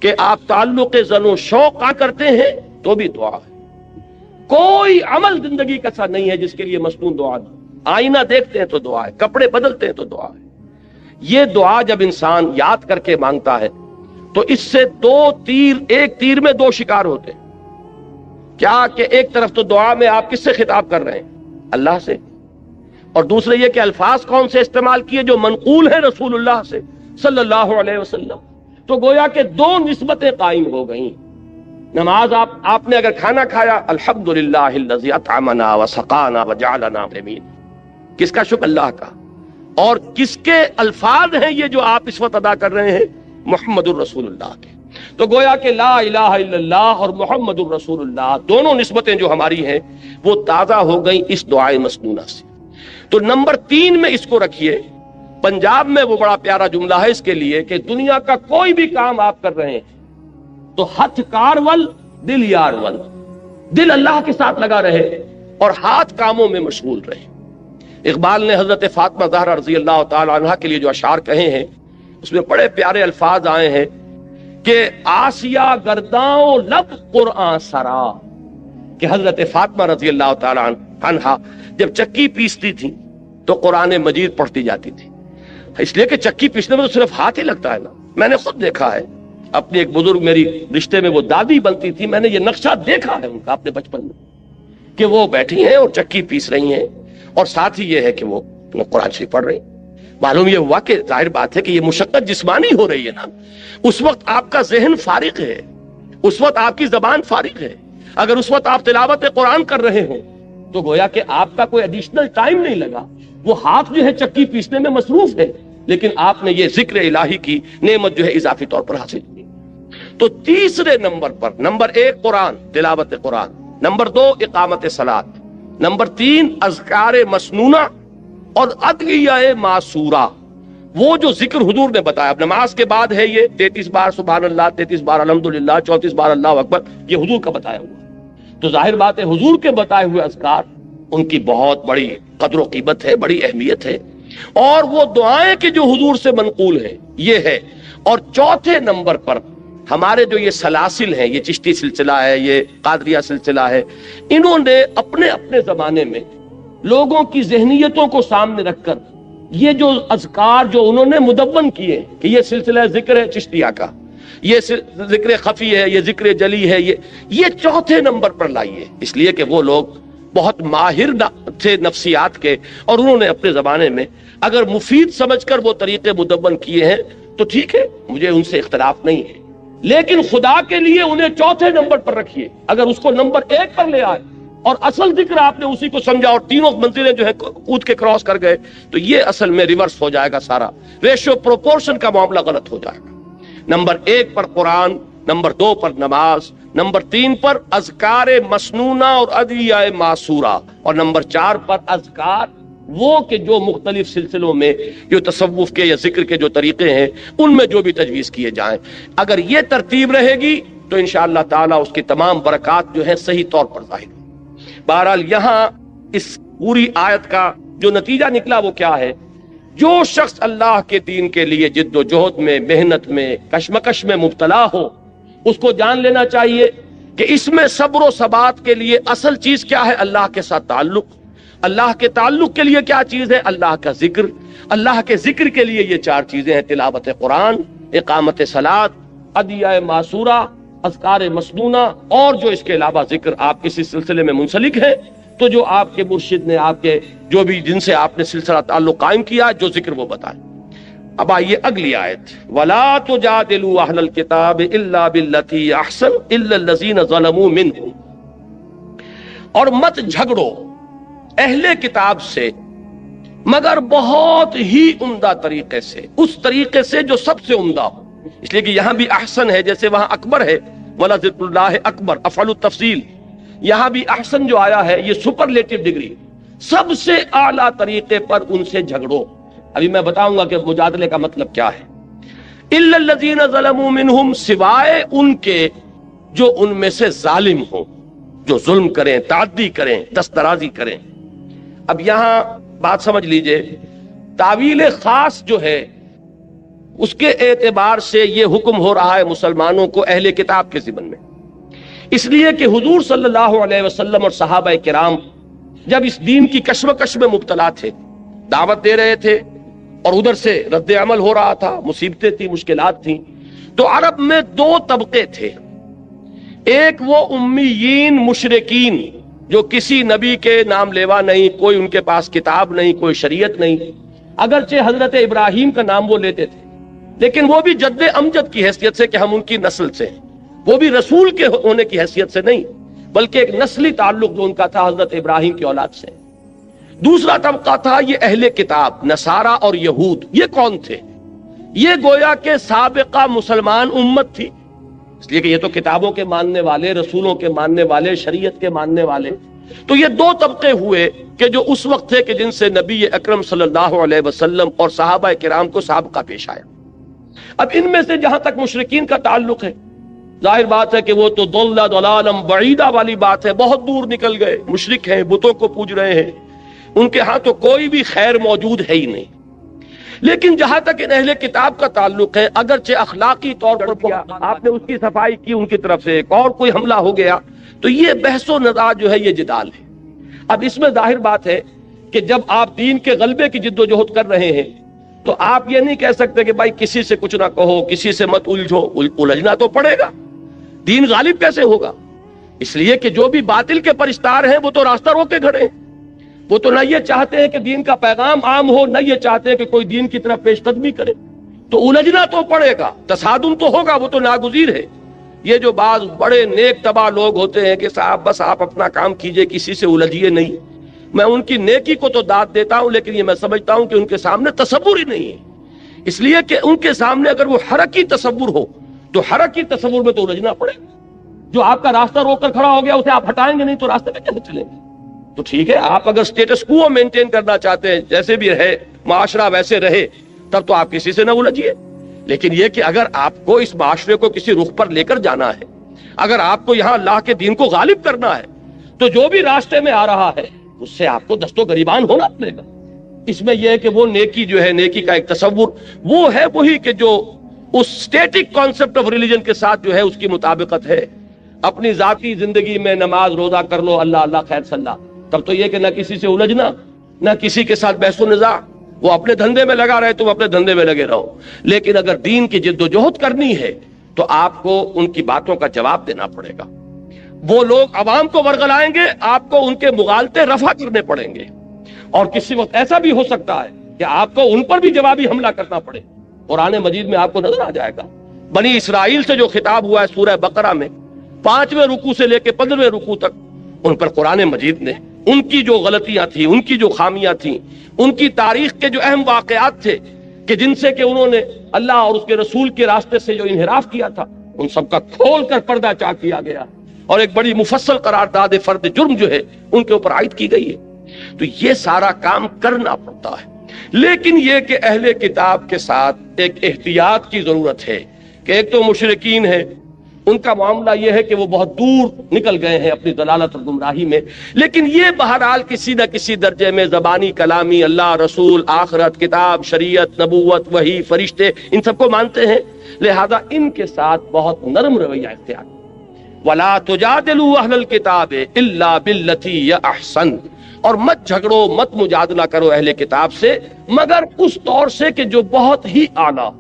کہ آپ تعلق زن و شوق کرتے ہیں تو بھی دعا ہے۔ کوئی عمل زندگی کا ایسا نہیں ہے جس کے لیے مسنون دعا نہیں۔ آئینہ دیکھتے ہیں تو دعا ہے، کپڑے بدلتے ہیں تو دعا ہے۔ یہ دعا جب انسان یاد کر کے مانگتا ہے تو اس سے 2 تیر، ایک تیر میں 2 شکار ہوتے ہیں۔ کیا کہ ایک طرف تو دعا میں آپ کس سے خطاب کر رہے ہیں؟ اللہ سے، اور دوسرے یہ کہ الفاظ کون سے استعمال کیے جو منقول ہیں رسول اللہ سے صلی اللہ علیہ وسلم، تو گویا کہ 2 نسبتیں قائم ہو گئیں۔ نماز آپ نے اگر کھانا کھایا، الحمدللہ الذی اطعمنا وسقانا وجعلنا مسلمین، کس کا شکر؟ اللہ کا۔ اور کس کے الفاظ ہیں یہ جو آپ اس وقت ادا کر رہے ہیں؟ محمد الرسول اللہ کے۔ تو گویا کہ لا الہ الا اللہ اور محمد الرسول اللہ دونوں نسبتیں جو ہماری ہیں وہ تازہ ہو گئیں اس دعائے مسنونہ سے۔ تو نمبر 3 میں اس کو رکھیے۔ پنجاب میں وہ بڑا پیارا جملہ ہے اس کے لیے کہ دنیا کا کوئی بھی کام آپ کر رہے ہیں تو ہتھ کار ول دل یار ول، دل اللہ کے ساتھ لگا رہے اور ہاتھ کاموں میں مشغول رہے۔ اقبال نے حضرت فاطمہ زہرا رضی اللہ تعالی عنہا کے لیے جو اشعار کہے ہیں اس میں بڑے پیارے الفاظ آئے ہیں کہ آسیہ گرداں لب قرآن سرا، کہ حضرت فاطمہ رضی اللہ تعالی عنہا جب چکی پیستی تھی تو قرآن مجید پڑھتی جاتی تھی، اس لیے کہ چکی پیسنے میں تو صرف ہاتھ ہی لگتا ہے نا. میں نے خود دیکھا ہے، اپنی ایک بزرگ میری رشتے میں وہ دادی بنتی تھی، میں نے یہ نقشہ دیکھا ہے ان کا اپنے بچپن میں کہ وہ بیٹھی ہیں اور چکی پیس رہی ہیں، اور ساتھ ہی یہ ہے کہ وہ قرآن شریف پڑھ رہی ہیں. معلوم یہ ہوا کہ ظاہر بات ہے کہ یہ مشقت جسمانی ہو رہی ہے نا، اس وقت آپ کا ذہن فارغ ہے، اس وقت آپ کی زبان فارغ ہے. اگر اس وقت آپ تلاوت قرآن کر رہے ہوں تو گویا کہ آپ کا کوئی ایڈیشنل ٹائم نہیں لگا، وہ ہاتھ جو ہے چکی پیسنے میں مصروف ہے، لیکن آپ نے یہ ذکر الہی کی نعمت جو ہے اضافی طور پر حاصل کی. تو تیسرے نمبر پر، نمبر 1 قرآن، تلاوت قرآن، نمبر 2 اقامت صلاۃ، نمبر 3 اذکار مسنونہ اور ادعیہ معصورہ. وہ جو ذکر حضور نے بتایا، اب نماز کے بعد ہے یہ 33 بار سبحان اللہ، 33 بار الحمدللہ، 34 بار اللہ اکبر، یہ حضور کا بتایا ہوا. تو ظاہر بات ہے حضور کے بتائے ہوئے اذکار ان کی بہت بڑی قدر و قیمت ہے، بڑی اہمیت ہے. اور وہ دعائیں کہ جو حضور سے منقول ہیں یہ ہے. اور چوتھے نمبر پر ہمارے جو یہ سلاسل ہیں، یہ چشتی سلسلہ ہے، یہ قادریہ سلسلہ ہے، انہوں نے اپنے اپنے زمانے میں لوگوں کی ذہنیتوں کو سامنے رکھ کر یہ جو اذکار جو انہوں نے مدون کیے کہ یہ سلسلہ ذکر ہے چشتیہ کا، یہ ذکر خفی ہے، یہ ذکر جلی ہے، یہ چوتھے نمبر پر لائیے. اس لیے کہ وہ لوگ بہت ماہر تھے نفسیات کے، اور انہوں نے اپنے زمانے میں اگر مفید سمجھ کر وہ طریقے مدون کیے ہیں تو ٹھیک ہے، مجھے ان سے اختلاف نہیں ہے. لیکن خدا کے لیے انہیں چوتھے نمبر پر رکھیے. اگر اس کو نمبر 1 پر لے آئے اور اصل ذکر آپ نے اسی کو سمجھا اور تینوں منزلیں جو ہے کود کے کراس کر گئے تو یہ اصل میں ریورس ہو جائے گا، سارا ریشو پروپورشن کا معاملہ غلط ہو جائے گا. نمبر 1 پر قرآن، نمبر 2 پر نماز، نمبر 3 پر اذکار مسنونہ اور ادعیہ معصورہ، اور نمبر 4 پر اذکار وہ کہ جو مختلف سلسلوں میں جو تصوف کے یا ذکر کے جو طریقے ہیں ان میں جو بھی تجویز کیے جائیں. اگر یہ ترتیب رہے گی تو انشاءاللہ تعالی اس کی تمام برکات جو ہیں صحیح طور پر ظاہر ہوں. بہرحال یہاں اس پوری آیت کا جو نتیجہ نکلا وہ کیا ہے؟ جو شخص اللہ کے دین کے لیے جد و جہد میں، محنت میں، کشمکش میں مبتلا ہو، اس کو جان لینا چاہیے کہ اس میں صبر و ثبات کے لیے اصل چیز کیا ہے؟ اللہ کے ساتھ تعلق. اللہ کے تعلق کے لیے کیا چیز ہے؟ اللہ کا ذکر. اللہ کے ذکر کے لیے یہ 4 چیزیں ہیں: تلاوت قرآن، اقامت صلاۃ، ادعیہ معصورہ، اذکار مسنونہ، اور جو اس کے علاوہ ذکر آپ کسی سلسلے میں منسلک ہیں تو جو آپ کے مرشد نے، آپ کے جو بھی جن سے آپ نے سلسلہ تعلق قائم کیا، جو ذکر وہ بتائیں. اب آئیے اگلی آیت، وَلَا تُجَادِلُوا أَهْلَ الْكِتَابِ إِلَّا بِالَّتِي أَحْسَنُ إِلَّا الَّذِينَ ظَلَمُوا مِنْهُمْ، اور مت جھگڑو اہل کتاب سے مگر بہت ہی عمدہ طریقے سے، اس طریقے سے جو سب سے عمدہ ہو. اس لیے کہ یہاں بھی احسن ہے، جیسے وہاں اکبر ہے، وَلَذِكْرُ اللَّهِ أَكْبَرُ، افعل التفصیل. یہاں بھی احسن جو آیا ہے یہ سپرلیٹو ڈگری، سب سے اعلیٰ طریقے پر ان سے جھگڑو. ابھی میں بتاؤں گا کہ مجادلے کا مطلب کیا ہے. إِلَّا الَّذِينَ ظَلَمُوا مِنْهُمْ، سوائے ان کے جو ان میں سے ظالم ہوں، جو ظلم کریں، تعدی کریں، دست درازی کریں. اب یہاں بات سمجھ لیجئے، تعویل خاص جو ہے اس کے اعتبار سے یہ حکم ہو رہا ہے مسلمانوں کو اہل کتاب کے ضمن میں، اس لیے کہ حضور صلی اللہ علیہ وسلم اور صحابہ کرام جب اس دین کی کشمکش میں مبتلا تھے، دعوت دے رہے تھے اور ادھر سے رد عمل ہو رہا تھا، مصیبتیں تھیں، مشکلات تھیں، تو عرب میں 2 طبقے تھے. ایک وہ امیین مشرکین جو کسی نبی کے نام لیوا نہیں، کوئی ان کے پاس کتاب نہیں، کوئی شریعت نہیں، اگرچہ حضرت ابراہیم کا نام وہ لیتے تھے لیکن وہ بھی جد امجد کی حیثیت سے کہ ہم ان کی نسل سے ہیں، وہ بھی رسول کے ہونے کی حیثیت سے نہیں بلکہ ایک نسلی تعلق جو ان کا تھا حضرت ابراہیم کی اولاد سے. دوسرا طبقہ تھا یہ اہل کتاب، نصارہ اور یہود. یہ کون تھے؟ یہ گویا کہ سابقہ مسلمان امت تھی، اس لیے کہ یہ تو کتابوں کے ماننے والے، رسولوں کے ماننے والے، شریعت کے ماننے والے. تو یہ 2 طبقے ہوئے کہ جو اس وقت تھے کہ جن سے نبی اکرم صلی اللہ علیہ وسلم اور صحابہ کرام کو سابقہ پیش آیا. اب ان میں سے جہاں تک مشرکین کا تعلق ہے، ظاہر بات ہے کہ وہ تو ضلالا بعیدہ والی بات ہے، بہت دور نکل گئے، مشرک ہیں، بتوں کو پوج رہے ہیں، ان کے ہاں تو کوئی بھی خیر موجود ہے ہی نہیں. لیکن جہاں تک ان اہل کتاب کا تعلق ہے، اگرچہ اخلاقی طور پر آپ نے اس کی صفائی کی ان کی طرف سے، ایک اور کوئی حملہ ہو گیا، تو یہ بحث و نزاع جو ہے یہ جدال ہے. اب اس میں ظاہر بات ہے کہ جب آپ دین کے غلبے کی جد و جہد کر رہے ہیں تو آپ یہ نہیں کہہ سکتے کہ بھائی کسی سے کچھ نہ کہو، کسی سے مت الجھو، الجھنا تو پڑے گا، دین غالب کیسے ہوگا؟ اس لیے کہ جو بھی باطل کے پرستار ہیں وہ تو راستہ روک کے کھڑے ہیں، وہ تو نہ یہ چاہتے ہیں کہ دین کا پیغام عام ہو، نہ یہ چاہتے ہیں کہ کوئی دین کی طرف پیش قدمی کرے، تو الجھنا تو پڑے گا، تصادم تو ہوگا، وہ تو ناگزیر ہے۔ یہ جو بعض بڑے نیک طبع لوگ ہوتے ہیں کہ صاحب بس آپ اپنا کام کیجئے، کسی سے الجھیے نہیں، میں ان کی نیکی کو تو داد دیتا ہوں، لیکن یہ میں سمجھتا ہوں کہ ان کے سامنے تصور ہی نہیں ہے، اس لیے کہ ان کے سامنے اگر وہ حرکی تصور ہو تو حرکی تصور میں تو الجھنا پڑے گا۔ جو آپ کا راستہ روک کر کھڑا ہو گیا اسے آپ ہٹائیں گے نہیں تو راستے پہ کیسے چلیں گے؟ تو ٹھیک ہے، آپ اگر سٹیٹس کو مینٹین کرنا چاہتے ہیں، جیسے بھی رہے معاشرہ ویسے رہے، تب تو آپ کسی سے نہ الجھیے، لیکن یہ کہ اگر آپ کو اس معاشرے کو کسی رخ پر لے کر جانا ہے، اگر آپ کو یہاں اللہ کے دین کو غالب کرنا ہے، تو جو بھی راستے میں آ رہا ہے اس سے آپ کو دست و گریبان ہونا پڑے گا۔ اس میں یہ ہے کہ وہ نیکی جو ہے، نیکی کا ایک تصور وہ ہے وہی کہ جو اس سٹیٹک کانسیپٹ آف ریلیجن کے ساتھ جو ہے اس کی مطابقت ہے۔ اپنی ذاتی زندگی میں نماز روزہ کر لو، اللہ اللہ خیر صلی اللہ، تب تو یہ کہ نہ کسی سے الجھنا، نہ کسی کے ساتھ بحث و نزاع، وہ اپنے دھندے میں لگا رہے، تم اپنے دھندے میں لگے رہو۔ لیکن اگر دین کی جد و جہد کرنی ہے تو آپ کو ان کی باتوں کا جواب دینا پڑے گا۔ وہ لوگ عوام کو ورغلائیں گے، آپ کو ان کے مغالطے رفع کرنے پڑیں گے، اور کسی وقت ایسا بھی ہو سکتا ہے کہ آپ کو ان پر بھی جوابی حملہ کرنا پڑے۔ قرآن مجید میں آپ کو نظر آ جائے گا، بنی اسرائیل سے جو خطاب ہوا ہے سورہ بقرہ میں 5ویں رکوع سے لے کے 15ویں رکوع تک، ان پر قرآن مجید نے ان کی جو غلطیاں تھیں، ان کی جو خامیاں تھیں، ان کی تاریخ کے جو اہم واقعات تھے کہ جن سے کہ انہوں نے اللہ اور اس کے رسول کے راستے سے جو انحراف کیا تھا، ان سب کا کھول کر پردہ چاک کیا گیا، اور ایک بڑی مفصل قرارداد فرد جرم جو ہے ان کے اوپر عائد کی گئی ہے۔ تو یہ سارا کام کرنا پڑتا ہے، لیکن یہ کہ اہل کتاب کے ساتھ ایک احتیاط کی ضرورت ہے کہ ایک تو مشرکین ہے، ان کا معاملہ یہ ہے کہ وہ بہت دور نکل گئے ہیں اپنی ضلالت اور گمراہی میں، لیکن یہ بہرحال کسی نہ کسی درجے میں زبانی کلامی اللہ، رسول، آخرت، کتاب، شریعت، نبوت، وحی، فرشتے، ان سب کو مانتے ہیں، لہذا ان کے ساتھ بہت نرم رویہ اختیار۔ وَلَا تُجَادِلُوا أَهْلَ الْكِتَابِ إِلَّا بِالَّتِي هِيَ أَحْسَنُ، اور مت جھگڑو، مت مجادلہ کرو اہل کتاب سے مگر اس طور سے کہ جو بہت ہی اعلیٰ۔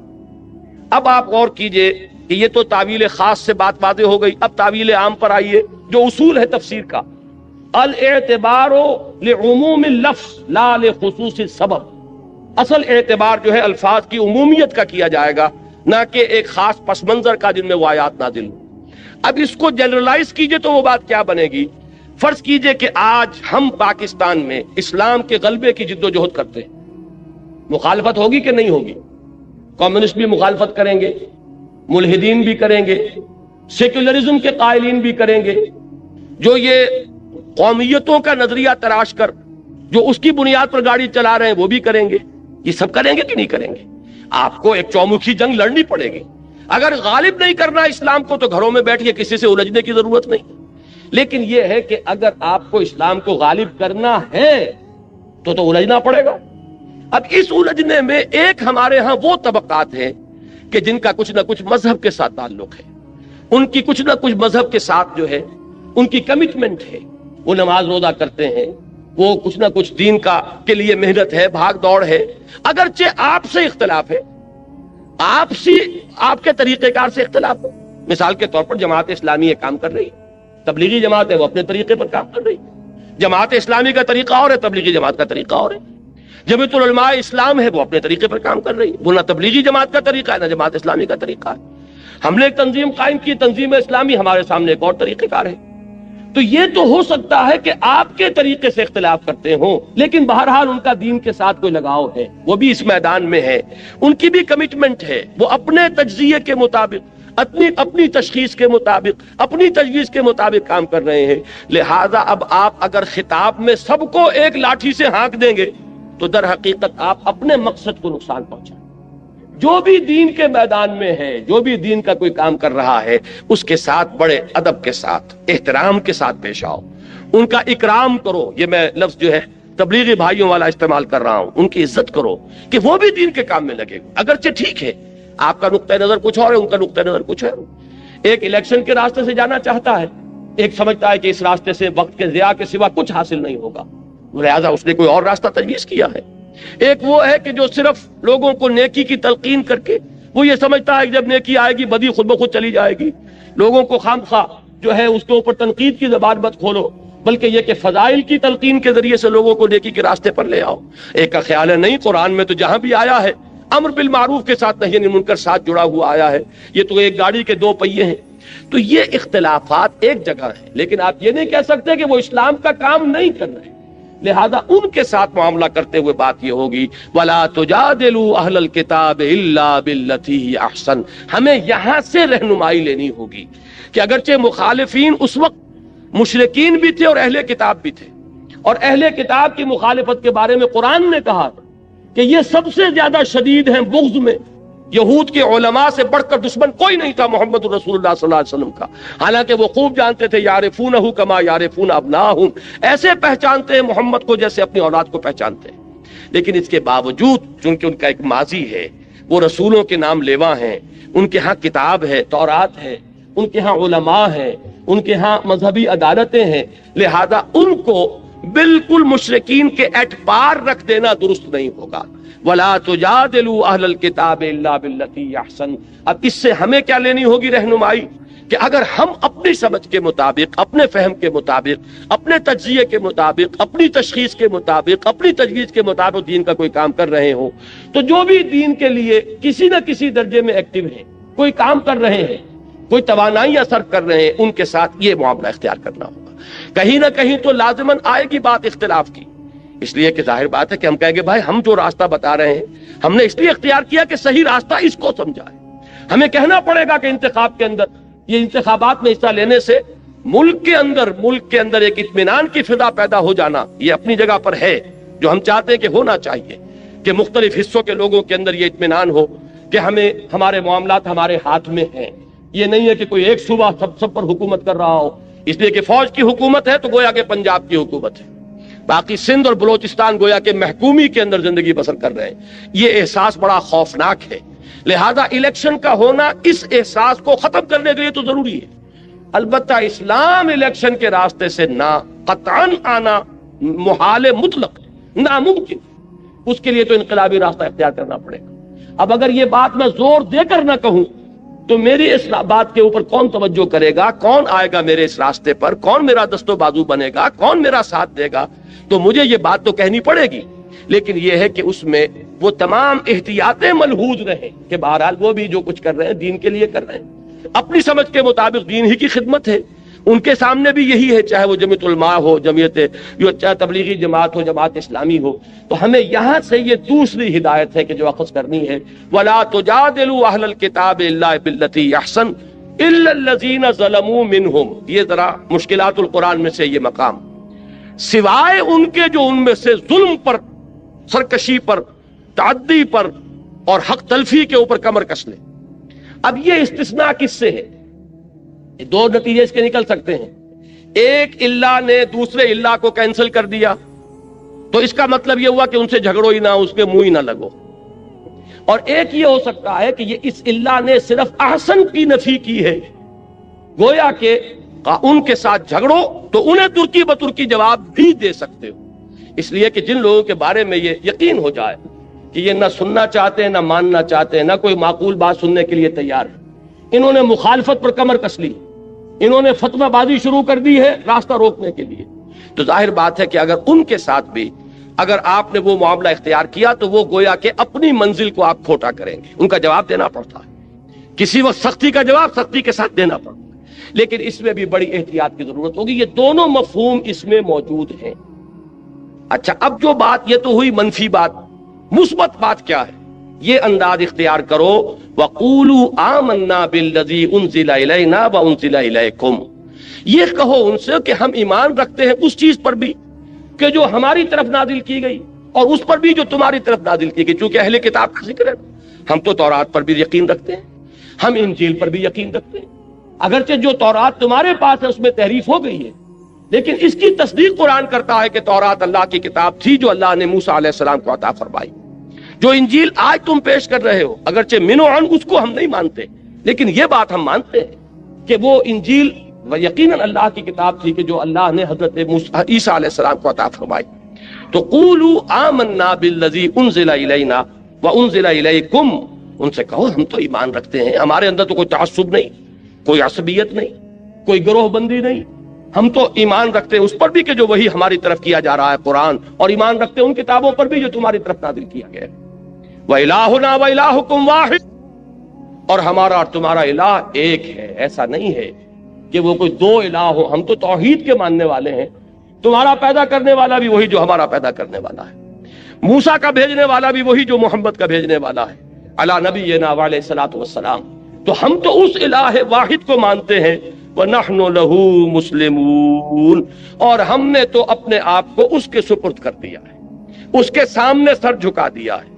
اب آپ غور کیجئے کہ یہ تو تعویل خاص سے بات واضح ہو گئی، اب تعویل عام پر آئیے، جو اصول ہے تفسیر کا، الاعتبار لعموم اللفظ لا لخصوص السبب، اصل اعتبار جو ہے الفاظ کی عمومیت کا کیا جائے گا، نہ کہ ایک خاص پس منظر کا جن میں وہ آیات نازل ہوں۔ اب اس کو جنرلائز کیجئے تو وہ بات کیا بنے گی؟ فرض کیجئے کہ آج ہم پاکستان میں اسلام کے غلبے کی جد و جہد کرتے ہیں، مخالفت ہوگی کہ نہیں ہوگی؟ کمیونسٹ بھی مخالفت کریں گے، ملحدین بھی کریں گے، سیکولرزم کے قائلین بھی کریں گے، جو یہ قومیتوں کا نظریہ تراش کر جو اس کی بنیاد پر گاڑی چلا رہے ہیں وہ بھی کریں گے۔ یہ سب کریں گے کہ نہیں کریں گے؟ آپ کو ایک چومکھی جنگ لڑنی پڑے گی۔ اگر غالب نہیں کرنا اسلام کو تو گھروں میں بیٹھیے، کسی سے الجھنے کی ضرورت نہیں۔ لیکن یہ ہے کہ اگر آپ کو اسلام کو غالب کرنا ہے تو الجھنا پڑے گا۔ اب اس الجھنے میں ایک ہمارے ہاں وہ طبقات ہیں کہ جن کا کچھ نہ کچھ مذہب کے ساتھ تعلق ہے، ان کی کچھ نہ کچھ مذہب کے ساتھ جو ہے ان کی کمٹمنٹ ہے، وہ نماز روزہ کرتے ہیں، وہ کچھ نہ کچھ دین کا کے لیے محنت ہے، بھاگ دوڑ ہے، اگرچہ آپ سے اختلاف ہے، آپ کے طریقہ کار سے اختلاف ہے۔ مثال کے طور پر جماعت اسلامی یہ کام کر رہی ہے، تبلیغی جماعت ہے وہ اپنے طریقے پر کام کر رہی ہے، جماعت اسلامی کا طریقہ اور ہے، تبلیغی جماعت کا طریقہ اور ہے، جمعیت العلماء اسلام ہے وہ اپنے طریقے پر کام کر رہی ہے، وہ نہ تبلیغی جماعت کا طریقہ ہے نہ جماعت اسلامی کا طریقہ ہے۔ ہم نے ایک تنظیم قائم کی، تنظیم اسلامی، ہمارے سامنے ایک اور طریقہ کار ہے۔ تو یہ تو ہو سکتا ہے کہ آپ کے طریقے سے اختلاف کرتے ہوں، لیکن بہرحال ان کا دین کے ساتھ کوئی لگاؤ ہے، وہ بھی اس میدان میں ہے، ان کی بھی کمٹمنٹ ہے، وہ اپنے تجزیے کے مطابق، اپنی تشخیص کے مطابق، اپنی تجویز کے مطابق کام کر رہے ہیں۔ لہذا اب آپ اگر خطاب میں سب کو ایک لاٹھی سے ہانک دیں گے تو در حقیقت آپ اپنے مقصد کو نقصان پہنچائیں۔ جو بھی دین کے میدان میں ہے، جو بھی دین کا کوئی کام کر رہا ہے، اس کے ساتھ بڑے ادب کے ساتھ، احترام کے ساتھ پیش آؤ، ان کا اکرام کرو۔ یہ میں لفظ جو ہے تبلیغی بھائیوں والا استعمال کر رہا ہوں، ان کی عزت کرو کہ وہ بھی دین کے کام میں لگے، اگرچہ ٹھیک ہے آپ کا نقطہ نظر کچھ اور ہے، ان کا نقطہ نظر کچھ ہے۔ ایک الیکشن کے راستے سے جانا چاہتا ہے، ایک سمجھتا ہے کہ اس راستے سے وقت کے ضیاع کے سوا کچھ حاصل نہیں ہوگا، لہذا اس نے کوئی اور راستہ تجویز کیا ہے۔ ایک وہ ہے کہ جو صرف لوگوں کو نیکی کی تلقین کر کے وہ یہ سمجھتا ہے کہ جب نیکی آئے گی بدی خود بخود چلی جائے گی، لوگوں کو خامخواہ جو ہے اس کے اوپر تنقید کی زبان مت کھولو، بلکہ یہ کہ فضائل کی تلقین کے ذریعے سے لوگوں کو نیکی کے راستے پر لے آؤ۔ ایک کا خیال ہے نہیں، قرآن میں تو جہاں بھی آیا ہے امر بالمعروف کے ساتھ نہی عن المنکر ساتھ جڑا ہوا آیا ہے، یہ تو ایک گاڑی کے دو پہیے ہیں۔ تو یہ اختلافات ایک جگہ ہیں، لیکن آپ یہ نہیں کہہ سکتے کہ وہ اسلام کا کام نہیں کر رہے، لہذا ان کے ساتھ معاملہ کرتے ہوئے بات یہ ہوگی وَلَا تُجَادِلُوا أَهْلَ الْكِتَابِ إِلَّا بِالَّتِي هِيَ أَحْسَنُ۔ ہمیں یہاں سے رہنمائی لینی ہوگی کہ اگرچہ مخالفین اس وقت مشرکین بھی تھے اور اہل کتاب بھی تھے، اور اہل کتاب کی مخالفت کے بارے میں قرآن نے کہا کہ یہ سب سے زیادہ شدید ہیں بغض میں، یہود کے علماء سے بڑھ کر دشمن کوئی نہیں تھا محمد رسول اللہ صلی اللہ علیہ وسلم کا، حالانکہ وہ خوب جانتے تھے یعرفونہ کما یعرفون ابناہم، ایسے پہچانتے ہیں محمد کو جیسے اپنی اولاد کو پہچانتے ہیں۔ لیکن اس کے باوجود چونکہ ان کا ایک ماضی ہے، وہ رسولوں کے نام لیوا ہیں، ان کے ہاں کتاب ہے، تورات ہے، ان کے ہاں علماء ہیں، ان کے ہاں مذہبی عدالتیں ہیں، لہذا ان کو بالکل مشرکین کے اعتبار رکھ دینا درست نہیں ہوگا۔ وَلَا تُجَادِلُوا أَهْلَ الْكِتَابِ إِلَّا بِالَّتِي هِيَ أَحْسَنُ۔ اب اس سے ہمیں کیا لینی ہوگی رہنمائی کہ اگر ہم اپنی سمجھ کے مطابق، اپنے فہم کے مطابق، اپنے تجزیے کے مطابق، اپنی تشخیص کے مطابق، اپنی تجویز کے مطابق دین کا کوئی کام کر رہے ہوں، تو جو بھی دین کے لیے کسی نہ کسی درجے میں ایکٹیو ہیں، کوئی کام کر رہے ہیں، کوئی توانائیاں صرف کر رہے ہیں، ان کے ساتھ یہ معاملہ اختیار کرنا ہوگا۔ کہیں نہ کہیں تو لازماً آئے گی بات اختلاف کی، اس لیے کہ ظاہر بات ہے کہ ہم کہیں گے بھائی ہم جو راستہ بتا رہے ہیں ہم نے اس لیے اختیار کیا کہ صحیح راستہ اس کو سمجھائے۔ ہمیں کہنا پڑے گا کہ انتخاب کے اندر، یہ انتخابات میں حصہ لینے سے ملک کے اندر ایک اطمینان کی فضا پیدا ہو جانا یہ اپنی جگہ پر ہے، جو ہم چاہتے ہیں کہ ہونا چاہیے، کہ مختلف حصوں کے لوگوں کے اندر یہ اطمینان ہو کہ ہمارے معاملات ہمارے ہاتھ میں ہیں۔ یہ نہیں ہے کہ کوئی ایک صوبہ سب پر حکومت کر رہا ہو، اس لیے کہ فوج کی حکومت ہے تو گویا کہ پنجاب کی حکومت ہے، باقی سندھ اور بلوچستان گویا کہ محکومی کے اندر زندگی بسر کر رہے ہیں۔ یہ احساس بڑا خوفناک ہے، لہذا الیکشن کا ہونا اس احساس کو ختم کرنے کے لیے تو ضروری ہے۔ البتہ اسلام الیکشن کے راستے سے نہ قطعاً آنا محال مطلق، ناممکن، اس کے لیے تو انقلابی راستہ اختیار کرنا پڑے گا۔ اب اگر یہ بات میں زور دے کر نہ کہوں تو میری اس بات کے اوپر کون توجہ کرے گا، کون آئے گا میرے اس راستے پر، کون میرا دست و بازو بنے گا، کون میرا ساتھ دے گا؟ تو مجھے یہ بات تو کہنی پڑے گی، لیکن یہ ہے کہ اس میں وہ تمام احتیاطیں ملحوظ رہیں کہ بہرحال وہ بھی جو کچھ کر رہے ہیں دین کے لیے کر رہے ہیں، اپنی سمجھ کے مطابق دین ہی کی خدمت ہے، ان کے سامنے بھی یہی ہے، چاہے وہ جمعیت علماء ہو، چاہے تبلیغی جماعت ہو، جماعت اسلامی ہو۔ تو ہمیں یہاں سے یہ دوسری ہدایت ہے کہ جو اخذ کرنی ہے، وَلَا تُجَادِلُوا أَهْلَ الْكِتَابِ إِلَّا بِالَّتِي أَحْسَنُ إِلَّا الَّذِينَ ظَلَمُوا مِنْهُمْ۔ یہ ذرا مشکلات القرآن میں سے یہ مقام، سوائے ان کے جو ان میں سے ظلم پر، سرکشی پر، تعدی پر اور حق تلفی کے اوپر کمر کس لے۔ اب یہ استثناء کس سے ہے؟ دو نتیجے اس کے نکل سکتے ہیں۔ ایک اللہ نے دوسرے اللہ کو کینسل کر دیا تو اس کا مطلب یہ ہوا کہ ان سے جھگڑو ہی نہ، اس کے منہ ہی نہ لگو۔ اور ایک یہ ہو سکتا ہے کہ یہ اس اللہ نے صرف احسن کی نفی کی ہے، گویا کہ ان کے ساتھ جھگڑو تو انہیں ترکی بترکی جواب بھی دے سکتے ہو، اس لیے کہ جن لوگوں کے بارے میں یہ یقین ہو جائے کہ یہ نہ سننا چاہتے ہیں، نہ ماننا چاہتے ہیں، نہ کوئی معقول بات سننے کے لیے تیار ہے، انہوں نے مخالفت پر کمر کس لی، انہوں نے فتوی بازی شروع کر دی ہے راستہ روکنے کے لیے، تو ظاہر بات ہے کہ اگر ان کے ساتھ بھی اگر آپ نے وہ معاملہ اختیار کیا تو وہ گویا کہ اپنی منزل کو آپ کھوٹا کریں گے، ان کا جواب دینا پڑتا ہے، کسی وقت سختی کا جواب سختی کے ساتھ دینا پڑتا ہے، لیکن اس میں بھی بڑی احتیاط کی ضرورت ہوگی۔ یہ دونوں مفہوم اس میں موجود ہیں۔ اچھا، اب جو بات یہ تو ہوئی منفی بات، مثبت بات کیا ہے؟ یہ انداز اختیار کرو وَقُولُوا آمَنَّا بِالَّذِي أُنزِلَ إِلَيْنَا وَأُنزِلَ إِلَيْكُمْ، یہ کہو ان سے کہ ہم ایمان رکھتے ہیں اس چیز پر بھی کہ جو ہماری طرف نازل کی گئی اور اس پر بھی جو تمہاری طرف نازل کی گئی، چونکہ اہل کتاب کا ذکر ہے، ہم تو تورات پر بھی یقین رکھتے ہیں، ہم انجیل پر بھی یقین رکھتے ہیں، اگرچہ جو تورات تمہارے پاس ہے اس میں تحریف ہو گئی ہے، لیکن اس کی تصدیق قرآن کرتا ہے کہ تورات اللہ کی کتاب تھی جو اللہ نے موسیٰ علیہ السلام کو عطا فرمائی۔ جو انجیل آج تم پیش کر رہے ہو اگرچہ منو عن اس کو ہم نہیں مانتے، لیکن یہ بات ہم مانتے ہیں کہ وہ انجیل یقیناً اللہ کی کتاب تھی کہ جو اللہ نے حضرت عیسیٰ علیہ السلام کو عطا فرمائی۔ تو قولوا آمنا بالذی انزل الینا وانزل الیکم، ان سے کہو ہم تو ایمان رکھتے ہیں، ہمارے اندر تو کوئی تعصب نہیں، کوئی عصبیت نہیں، کوئی گروہ بندی نہیں، ہم تو ایمان رکھتے ہیں اس پر بھی کہ جو وہی ہماری طرف کیا جا رہا ہے قرآن، اور ایمان رکھتے ہیں ان کتابوں پر بھی جو تمہاری طرف نازل کیا گیا ہے۔ وَإِلَٰهُنَا وَإِلَٰهُكُمْ وَاحِدٌ، اور ہمارا اور تمہارا الہ ایک ہے، ایسا نہیں ہے کہ وہ کوئی دو الہ ہو، ہم تو توحید کے ماننے والے ہیں، تمہارا پیدا کرنے والا بھی وہی جو ہمارا پیدا کرنے والا ہے، موسیٰ کا بھیجنے والا بھی وہی جو محمد کا بھیجنے والا ہے علی نبینا علیہ الصلوۃ والسلام۔ تو ہم تو اس الہ واحد کو مانتے ہیں، وَنَحْنُ لَهُ مُسْلِمُونَ، اور ہم نے تو اپنے آپ کو اس کے سپرد کر دیا ہے، اس کے سامنے سر جھکا دیا ہے،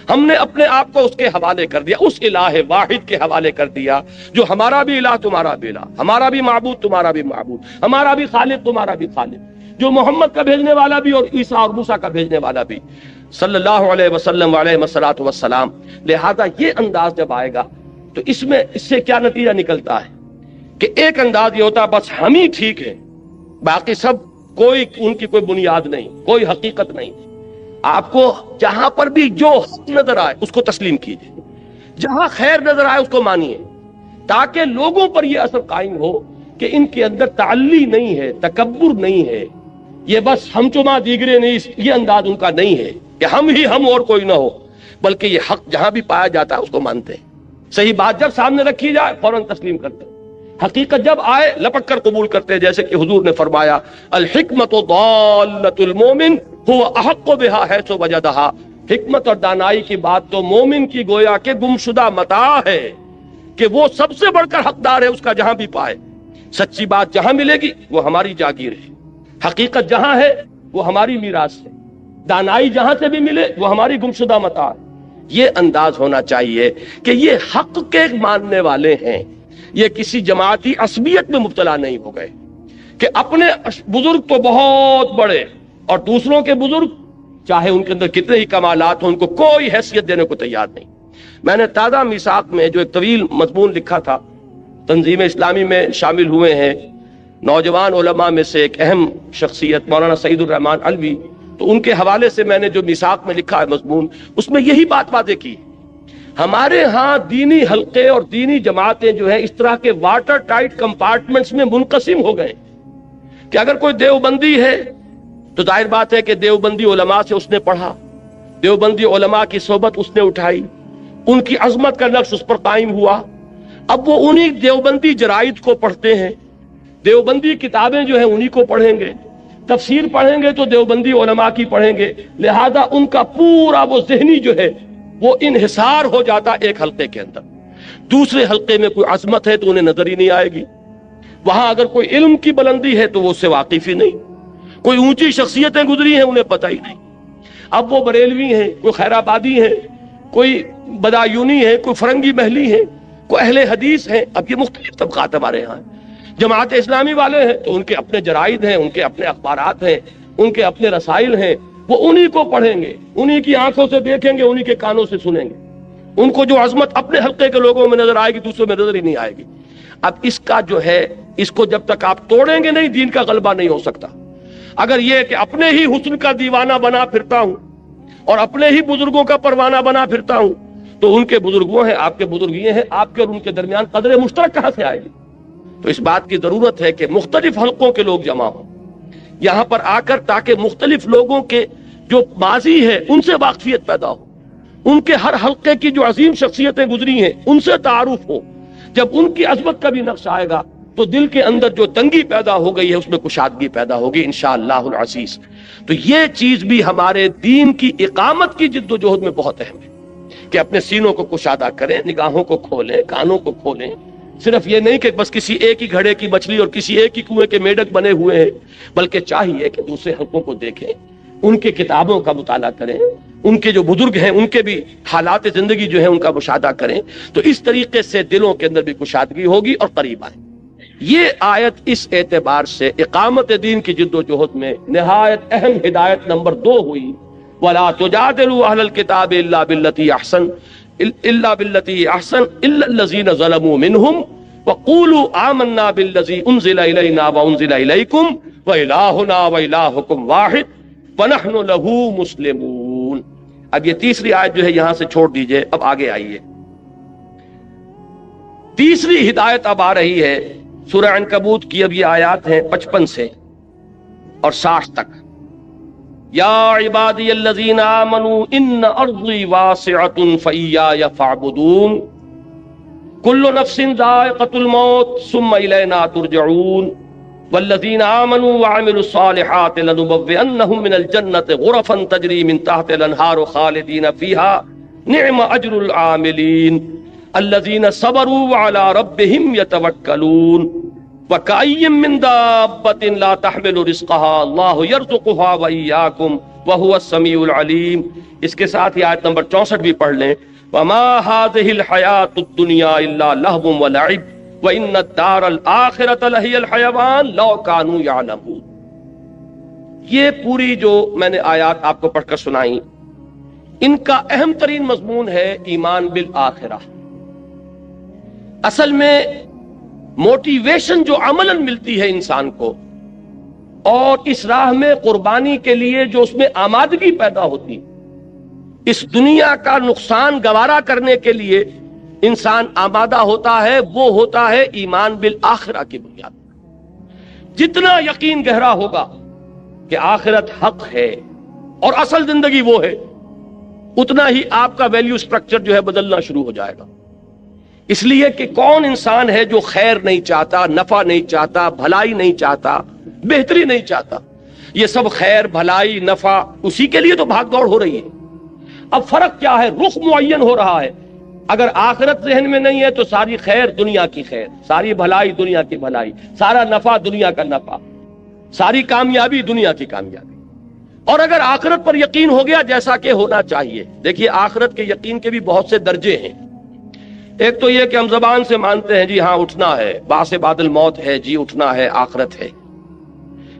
ہم نے اپنے آپ کو اس کے حوالے کر دیا، اس الہ واحد کے حوالے کر دیا جو ہمارا بھی الہ تمہارا بھی الہ، ہمارا بھی معبود تمہارا بھی معبود، ہمارا بھی خالق تمہارا بھی خالق، جو محمد کا بھیجنے والا بھی اور عیسیٰ اور موسیٰ کا بھیجنے والا بھی صلی اللہ علیہ وسلم علیہ الصلوۃ والسلام۔ لہذا یہ انداز جب آئے گا تو اس سے کیا نتیجہ نکلتا ہے کہ ایک انداز یہ ہوتا ہے بس ہم ہی ٹھیک ہیں، باقی سب کوئی ان کی کوئی بنیاد نہیں، کوئی حقیقت نہیں۔ آپ کو جہاں پر بھی جو حق نظر آئے اس کو تسلیم کیجیے، جہاں خیر نظر آئے اس کو مانیے، تاکہ لوگوں پر یہ اثر قائم ہو کہ ان کے اندر تعلی نہیں ہے، تکبر نہیں ہے، یہ بس ہم چما دیگرے نہیں، یہ انداز ان کا نہیں ہے کہ ہم ہی ہم اور کوئی نہ ہو، بلکہ یہ حق جہاں بھی پایا جاتا ہے اس کو مانتے ہیں، صحیح بات جب سامنے رکھی جائے فوراً تسلیم کرتے ہیں، حقیقت جب آئے لپٹ کر قبول کرتے ہیں، جیسے کہ حضور نے فرمایا الحکمت ضالۃ المومن هو احق بها حیث وجدها، حکمت اور دانائی کی بات تو مومن کی گویا کہ گمشدہ متاع ہے کہ وہ سب سے بڑھ کر حقدار ہے اس کا جہاں بھی پائے، سچی بات جہاں ملے گی وہ ہماری جاگیر ہے، حقیقت جہاں ہے وہ ہماری میراث ہے، دانائی جہاں سے بھی ملے وہ ہماری گمشدہ متاع ہے۔ یہ انداز ہونا چاہیے کہ یہ حق کے ماننے والے ہیں، یہ کسی جماعتی عصبیت میں مبتلا نہیں ہو گئے کہ اپنے بزرگ تو بہت بڑے اور دوسروں کے بزرگ چاہے ان کے اندر کتنے ہی کمالات ہوں ان کو کوئی حیثیت دینے کو تیار نہیں۔ میں نے تازہ میثاق میں جو ایک طویل مضمون لکھا تھا، تنظیم اسلامی میں شامل ہوئے ہیں نوجوان علماء میں سے ایک اہم شخصیت مولانا سعید الرحمان علوی، تو ان کے حوالے سے میں نے جو میثاق میں لکھا ہے مضمون، اس میں یہی بات واضح کی۔ ہمارے ہاں دینی حلقے اور دینی جماعتیں جو ہیں اس طرح کے واٹر ٹائٹ کمپارٹمنٹس میں منقسم ہو گئے کہ اگر کوئی دیوبندی ہے تو ظاہر بات ہے کہ دیوبندی علماء سے اس نے پڑھا، دیوبندی علماء کی صحبت اس نے اٹھائی، ان کی عظمت کا نقش اس پر قائم ہوا، اب وہ انہی دیوبندی جرائد کو پڑھتے ہیں، دیوبندی کتابیں جو ہیں انہی کو پڑھیں گے، تفسیر پڑھیں گے تو دیوبندی علماء کی پڑھیں گے، لہذا ان کا پورا وہ ذہنی جو ہے وہ انحصار ہو جاتا ایک حلقے کے اندر، دوسرے حلقے میں کوئی عظمت ہے تو انہیں نظر ہی نہیں آئے گی، وہاں اگر کوئی علم کی بلندی ہے تو وہ اس سے واقف ہی نہیں، کوئی اونچی شخصیتیں گزری ہیں انہیں پتہ ہی نہیں، اب وہ بریلوی ہیں، کوئی خیر آبادی ہیں، کوئی بدایونی ہیں، کوئی فرنگی محلی ہیں، کوئی اہل حدیث ہیں، اب یہ مختلف طبقات ہمارے یہاں ہیں، جماعت اسلامی والے ہیں تو ان کے اپنے جرائد ہیں، ان کے اپنے اخبارات ہیں، ان کے اپنے رسائل ہیں، وہ انہی کو پڑھیں گے، انہی کی آنکھوں سے دیکھیں گے، انہی کے کانوں سے سنیں گے، ان کو جو عظمت اپنے حلقے کے لوگوں میں نظر آئے گی دوسروں میں نظر ہی نہیں آئے گی۔ اب اس کا جو ہے اس کو جب تک آپ توڑیں گے نہیں دین کا غلبہ نہیں ہو سکتا۔ اگر یہ کہ اپنے ہی حسن کا دیوانہ بنا پھرتا ہوں اور اپنے ہی بزرگوں کا پروانہ بنا پھرتا ہوں تو ان کے بزرگ وہ ہیں، آپ کے بزرگ یہ ہیں، آپ کے اور ان کے درمیان قدر مشترک کہاں سے آئے گی؟ تو اس بات کی ضرورت ہے کہ مختلف حلقوں کے لوگ جمع ہوں یہاں پر آ کر، تاکہ مختلف لوگوں کے جو ماضی ہے ان سے واقفیت پیدا ہو، ان کے ہر حلقے کی جو عظیم شخصیتیں گزری ہیں ان سے تعارف ہو۔ جب ان کی عظمت کا بھی نقش آئے گا تو دل کے اندر جو تنگی پیدا ہو گئی ہے اس میں کشادگی پیدا ہوگی انشاءاللہ العزیز۔ تو یہ چیز بھی ہمارے دین کی اقامت کی جد و جہد میں بہت اہم ہے کہ اپنے سینوں کو کشادہ کریں، نگاہوں کو کھولیں، کانوں کو کھولیں، صرف یہ نہیں کہ بس کسی ایک ہی گھڑے کی مچھلی اور کسی ایک ہی کنویں کے میڈک بنے ہوئے ہیں، بلکہ چاہیے کہ دوسرے حلقوں کو دیکھیں، ان کے کتابوں کا مطالعہ کریں، ان کے جو بزرگ ہیں ان کے بھی حالات زندگی جو ہے ان کا مشاہدہ کریں، تو اس طریقے سے دلوں کے اندر بھی کشادگی ہوگی اور قریب آئیں۔ یہ آیت اس اعتبار سے اقامت دین کی جد و جہد میں نہایت اہم ہدایت نمبر 2 ہوئی، وَلَا تُجَادِلُوا أَهْلَ الْكِتَابِ إِلَّا بِالَّتِي أَحْسَنَ إِلَّا الَّذِينَ ظَلَمُوا مِنْهُمْ وَقُولُوا آمَنَّا بِالَّذِي أُنزِلَ إِلَيْنَا وَأُنزِلَ إِلَيْكُمْ وَإِلَٰهُنَا وَإِلَٰهُكُمْ وَاحِدٌ۔ وَنَحْنُ لَهُ مُسْلِمُونَ۔ اب یہ تیسری آیت جو ہے یہاں سے چھوڑ دیجئے، اب آگے آئیے۔ تیسری ہدایت اب آ رہی ہے سورہ عنکبوت کی، اب یہ آیات ہیں 55 سے اور 60 تک۔ یا عبادی الذین آمنوا ان ارضی واسعۃ فایای فاعبدون کل نفس ذائقۃ الموت ثم الینا ترجعون والذین آمنوا وعملوا الصالحات لنبوئنہم من الجنۃ غرفا تجری من تحتها الانہار خالدین فیہا نعم اجر العاملین الذین صبروا وعلی ربہم یتوکلون وَكَأَيٍّ مِّن دَابَّةٍ لَا تَحْمِلُ رِزْقَهَا اللَّهُ يَرْزُقُهَا وَإِيَّاكُمْ وَهُوَ السَّمِيعُ الْعَلِيمُ۔ اس کے ساتھ ہی آیت نمبر 64 بھی پڑھ لیں۔ وَمَا هَٰذِهِ الْحَيَاةُ الدُّنْيَا إِلَّا لَهْوٌ وَلَعِبٌ وَإِنَّ الدَّارَ الْآخِرَةَ لَهِيَ الْحَيَوَانُ لَوْ كَانُوا يَعْلَمُونَ۔ یہ پوری جو میں نے آیات آپ کو پڑھ کر سنائی، ان کا اہم ترین مضمون ہے ایمان بالآخرہ۔ اصل میں موٹیویشن جو عملاً ملتی ہے انسان کو، اور اس راہ میں قربانی کے لیے جو اس میں آمادگی پیدا ہوتی، اس دنیا کا نقصان گوارا کرنے کے لیے انسان آمادہ ہوتا ہے، وہ ہوتا ہے ایمان بالآخرہ کی بنیاد پر۔ جتنا یقین گہرا ہوگا کہ آخرت حق ہے اور اصل زندگی وہ ہے، اتنا ہی آپ کا ویلیو سٹرکچر جو ہے بدلنا شروع ہو جائے گا۔ اس لیے کہ کون انسان ہے جو خیر نہیں چاہتا، نفع نہیں چاہتا، بھلائی نہیں چاہتا، بہتری نہیں چاہتا؟ یہ سب خیر، بھلائی، نفع، اسی کے لیے تو بھاگ دوڑ ہو رہی ہے۔ اب فرق کیا ہے؟ رخ معین ہو رہا ہے۔ اگر آخرت ذہن میں نہیں ہے تو ساری خیر دنیا کی خیر، ساری بھلائی دنیا کی بھلائی، سارا نفع دنیا کا نفع، ساری کامیابی دنیا کی کامیابی۔ اور اگر آخرت پر یقین ہو گیا جیسا کہ ہونا چاہیے، دیکھیے آخرت کے یقین کے بھی بہت سے درجے ہیں۔ ایک تو یہ کہ ہم زبان سے مانتے ہیں جی ہاں اٹھنا ہے، بعث بعد الموت ہے، جی اٹھنا ہے، آخرت ہے،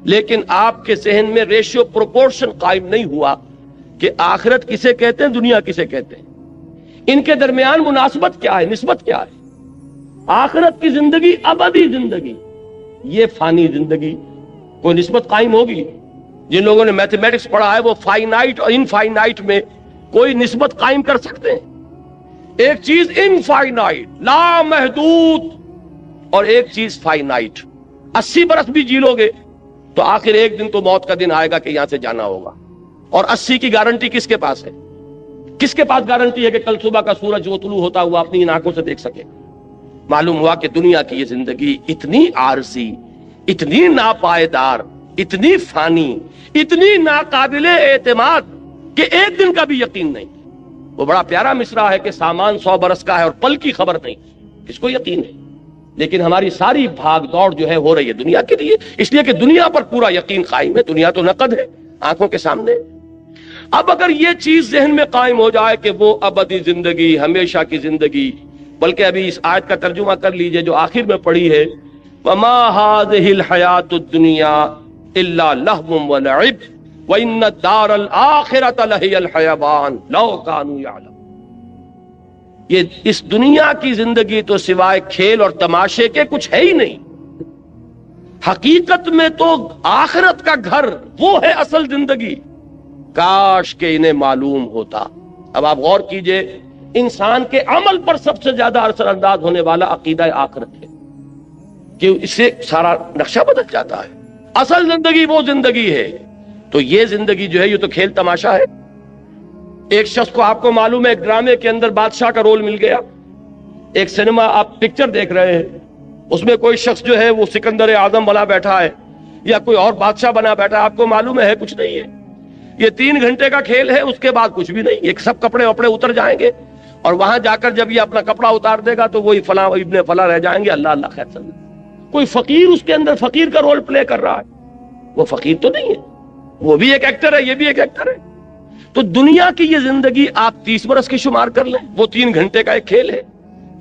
لیکن آپ کے ذہن میں ریشیو پروپورشن قائم نہیں ہوا کہ آخرت کسے کہتے ہیں، دنیا کسے کہتے ہیں، ان کے درمیان مناسبت کیا ہے، نسبت کیا ہے۔ آخرت کی زندگی ابدی زندگی، یہ فانی زندگی، کوئی نسبت قائم ہوگی؟ جن لوگوں نے میتھمیٹکس پڑھا ہے وہ فائنائٹ اور انفائنائٹ میں کوئی نسبت قائم کر سکتے ہیں؟ ایک چیز انفائنائٹ لا محدود اور ایک چیز فائنائٹ۔ 80 برس بھی جی لو گے تو آخر ایک دن تو موت کا دن آئے گا کہ یہاں سے جانا ہوگا، اور 80 کی گارنٹی کس کے پاس ہے؟ کس کے پاس گارنٹی ہے کہ کل صبح کا سورج وہ طلوع ہوتا ہوا اپنی ان آنکھوں سے دیکھ سکے؟ معلوم ہوا کہ دنیا کی یہ زندگی اتنی عارضی، اتنی ناپائیدار، اتنی فانی، اتنی ناقابل اعتماد کہ ایک دن کا بھی یقین نہیں۔ وہ بڑا پیارا مصرع ہے کہ سامان 100 برس کا ہے اور پل کی خبر نہیں، کس کو یقین ہے؟ لیکن ہماری ساری بھاگ دوڑ جو ہے ہو رہی ہے دنیا کے لیے، اس لیے کہ دنیا پر پورا یقین قائم ہے، دنیا تو نقد ہے آنکھوں کے سامنے۔ اب اگر یہ چیز ذہن میں قائم ہو جائے کہ وہ ابدی زندگی، ہمیشہ کی زندگی، بلکہ ابھی اس آیت کا ترجمہ کر لیجئے جو آخر میں پڑھی ہے، وَمَا هَٰذِهِ الْحَيَاةُ الدُّنْيَا إِلَّا لَهْوٌ وَلَعِبٌ وَإِنَّ الدَّارَ الْآخِرَةَ لَهِيَ الْحَيَوَانُ لَوْ كَانُوا يَعْلَمُونَ۔ یہ اس دنیا کی زندگی تو سوائے کھیل اور تماشے کے کچھ ہے ہی نہیں۔ حقیقت میں تو آخرت کا گھر وہ ہے اصل زندگی، کاش کہ انہیں معلوم ہوتا۔ اب آپ غور کیجئے، انسان کے عمل پر سب سے زیادہ اثر انداز ہونے والا عقیدہ آخرت ہے، کہ اس سے سارا نقشہ بدل جاتا ہے۔ اصل زندگی وہ زندگی ہے، تو یہ زندگی جو ہے یہ تو کھیل تماشا ہے۔ ایک شخص کو آپ کو معلوم ہے ایک ڈرامے کے اندر بادشاہ کا رول مل گیا، ایک سینما آپ پکچر دیکھ رہے ہیں، اس میں کوئی شخص جو ہے وہ سکندر اعظم بنا بیٹھا ہے یا کوئی اور بادشاہ بنا بیٹھا ہے، آپ کو معلوم ہے کچھ نہیں ہے، یہ 3 گھنٹے کا کھیل ہے، اس کے بعد کچھ بھی نہیں، یہ سب کپڑے وپڑے اتر جائیں گے، اور وہاں جا کر جب یہ اپنا کپڑا اتار دے گا تو وہی فلاں ابن فلاں رہ جائیں گے، اللہ اللہ خیر سمجھ۔ کوئی فقیر اس کے اندر فقیر کا رول پلے کر رہا ہے، وہ فقیر تو نہیں ہے، وہ بھی ایک ایکٹر ہے، یہ بھی ایک ایکٹر ہے۔ تو دنیا کی یہ زندگی آپ 30 برس کی شمار کر لیں، وہ 3 گھنٹے کا ایک کھیل ہے،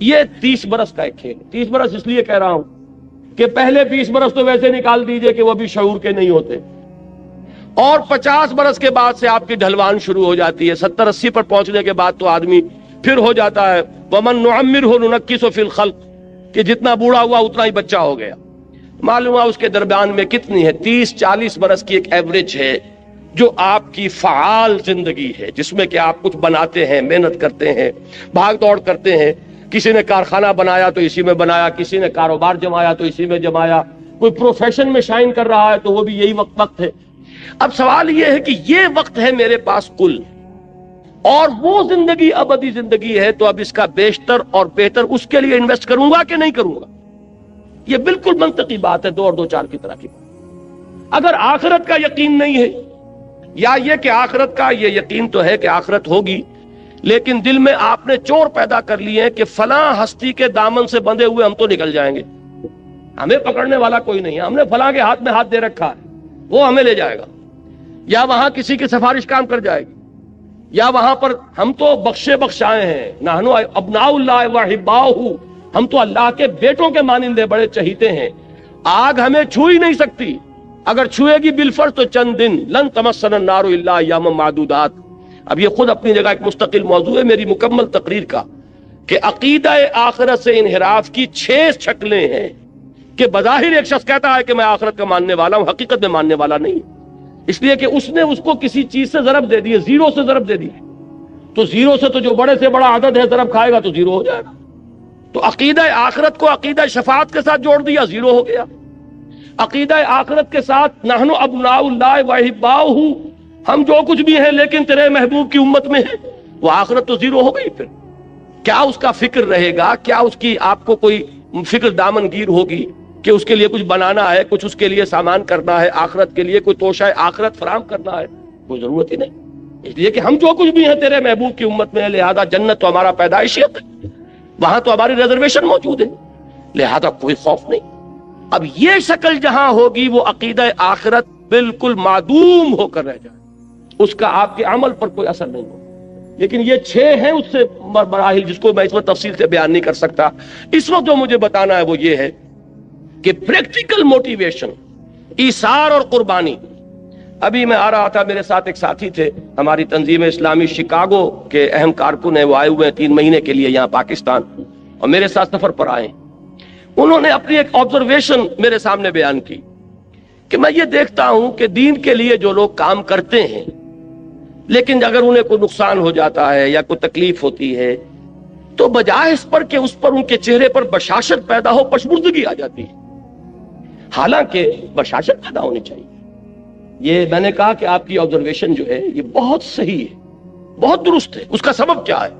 یہ 30 برس کا ایک کھیل ہے۔ 30 برس اس لیے کہہ رہا ہوں کہ پہلے 20 برس تو ویسے نکال دیجئے کہ وہ بھی شعور کے نہیں ہوتے، اور 50 برس کے بعد سے آپ کی ڈھلوان شروع ہو جاتی ہے، 70-80 پر پہنچنے کے بعد تو آدمی پھر ہو جاتا ہے وَمَن نُعَمِّرْهُ نُنَكِّسُ فِي الْخَلْقِ، کہ جتنا بوڑھا ہوا اتنا ہی بچہ ہو گیا۔ معلوم ہے اس کے درمیان میں کتنی ہے، 30-40 برس کی ایک ایوریج ہے، جو آپ کی فعال زندگی ہے، جس میں کہ آپ کچھ بناتے ہیں، محنت کرتے ہیں، بھاگ دوڑ کرتے ہیں، کسی نے کارخانہ بنایا تو اسی میں بنایا، کسی نے کاروبار جمایا تو اسی میں جمایا، کوئی پروفیشن میں شائن کر رہا ہے تو وہ بھی یہی وقت ہے۔ اب سوال یہ ہے کہ یہ وقت ہے میرے پاس کل، اور وہ زندگی ابدی زندگی ہے، تو اب اس کا بیشتر اور بہتر اس کے لیے انویسٹ کروں گا کہ نہیں کروں گا؟ یہ بالکل منطقی بات ہے، 2 اور 2 4 کی طرح کی بات۔ اگر آخرت کا یقین نہیں ہے، یا یہ کہ آخرت کا یہ یقین تو ہے کہ آخرت ہوگی، لیکن دل میں آپ نے چور پیدا کر لیے ہیں کہ فلاں ہستی کے دامن سے بندھے ہوئے ہم تو نکل جائیں گے، ہمیں پکڑنے والا کوئی نہیں ہے، ہم نے فلاں کے ہاتھ میں ہاتھ دے رکھا ہے، وہ ہمیں لے جائے گا، یا وہاں کسی کی سفارش کام کر جائے گی، یا وہاں پر ہم تو بخشے بخشائے ہیں، نحنو ابناء اللہ واحباؤہ، ہم تو اللہ کے بیٹوں کے مانندے بڑے چہیتے ہیں، آگ ہمیں چھو ہی نہیں سکتی، اگر چھوئے گی بالفرض تو چند دن، لن تمسنا النار الا ایاما معدودات۔ اب یہ خود اپنی جگہ ایک مستقل موضوع ہے میری مکمل تقریر کا، کہ عقیدہ آخرت سے انحراف کی 6 شکلیں ہیں، کہ بظاہر ایک شخص کہتا ہے کہ میں آخرت کا ماننے والا ہوں، حقیقت میں ماننے والا نہیں، اس لیے کہ اس نے اس کو کسی چیز سے ضرب دے دی ہے، 0 سے ضرب دے دی ہے، تو 0 سے تو جو بڑے سے بڑا عدد ہے ضرب کھائے گا تو 0 ہو جائے گا، تو عقیدہ آخرت کو عقیدہ شفاعت کے ساتھ جوڑ دیا، 0 ہو گیا۔ عقیدہ آخرت کے ساتھ نحن ابناء اللہ واحباؤہ، ہم جو کچھ بھی ہیں لیکن تیرے محبوب کی امت میں ہیں، وہ آخرت تو 0 ہو گئی۔ پھر کیا اس کا فکر رہے گا؟ کیا اس کی آپ کو کوئی فکر دامن گیر ہوگی کہ اس کے لیے کچھ بنانا ہے، کچھ اس کے لیے سامان کرنا ہے، آخرت کے لیے کوئی توشہ آخرت فراہم کرنا ہے؟ کوئی ضرورت ہی نہیں، اس لیے کہ ہم جو کچھ بھی ہیں تیرے محبوب کی امت میں ہے، لہذا جنت تو ہمارا پیدائشی حق ہے، وہاں تو ہماری ریزرویشن موجود ہے، لہذا کوئی خوف نہیں۔ اب یہ شکل جہاں ہوگی وہ عقیدہ آخرت بالکل معدوم ہو کر رہ جائے، اس کا آپ کے عمل پر کوئی اثر نہیں ہوگا۔ لیکن یہ 6 ہیں اس سے مراحل، جس کو میں اس وقت تفصیل سے بیان نہیں کر سکتا۔ اس وقت جو مجھے بتانا ہے وہ یہ ہے کہ پریکٹیکل موٹیویشن، ایثار اور قربانی۔ ابھی میں آ رہا تھا، میرے ساتھ ایک ساتھی تھے، ہماری تنظیم اسلامی شکاگو کے اہم کارکن ہیں، وہ آئے ہوئے ہیں 3 مہینے کے لیے یہاں پاکستان، اور میرے ساتھ سفر پر آئے۔ انہوں نے اپنی ایک آبزرویشن میرے سامنے بیان کی کہ میں یہ دیکھتا ہوں کہ دین کے لیے جو لوگ کام کرتے ہیں، لیکن اگر انہیں کوئی نقصان ہو جاتا ہے یا کوئی تکلیف ہوتی ہے تو بجائے اس پر کہ اس پر ان کے چہرے پر بشاشت پیدا ہو، پشمردگی آ جاتی ہے، حالانکہ بشاشت پیدا ہونی چاہیے۔ یہ میں نے کہا کہ آپ کی آبزرویشن جو ہے یہ بہت صحیح ہے، بہت درست ہے۔ اس کا سبب کیا ہے؟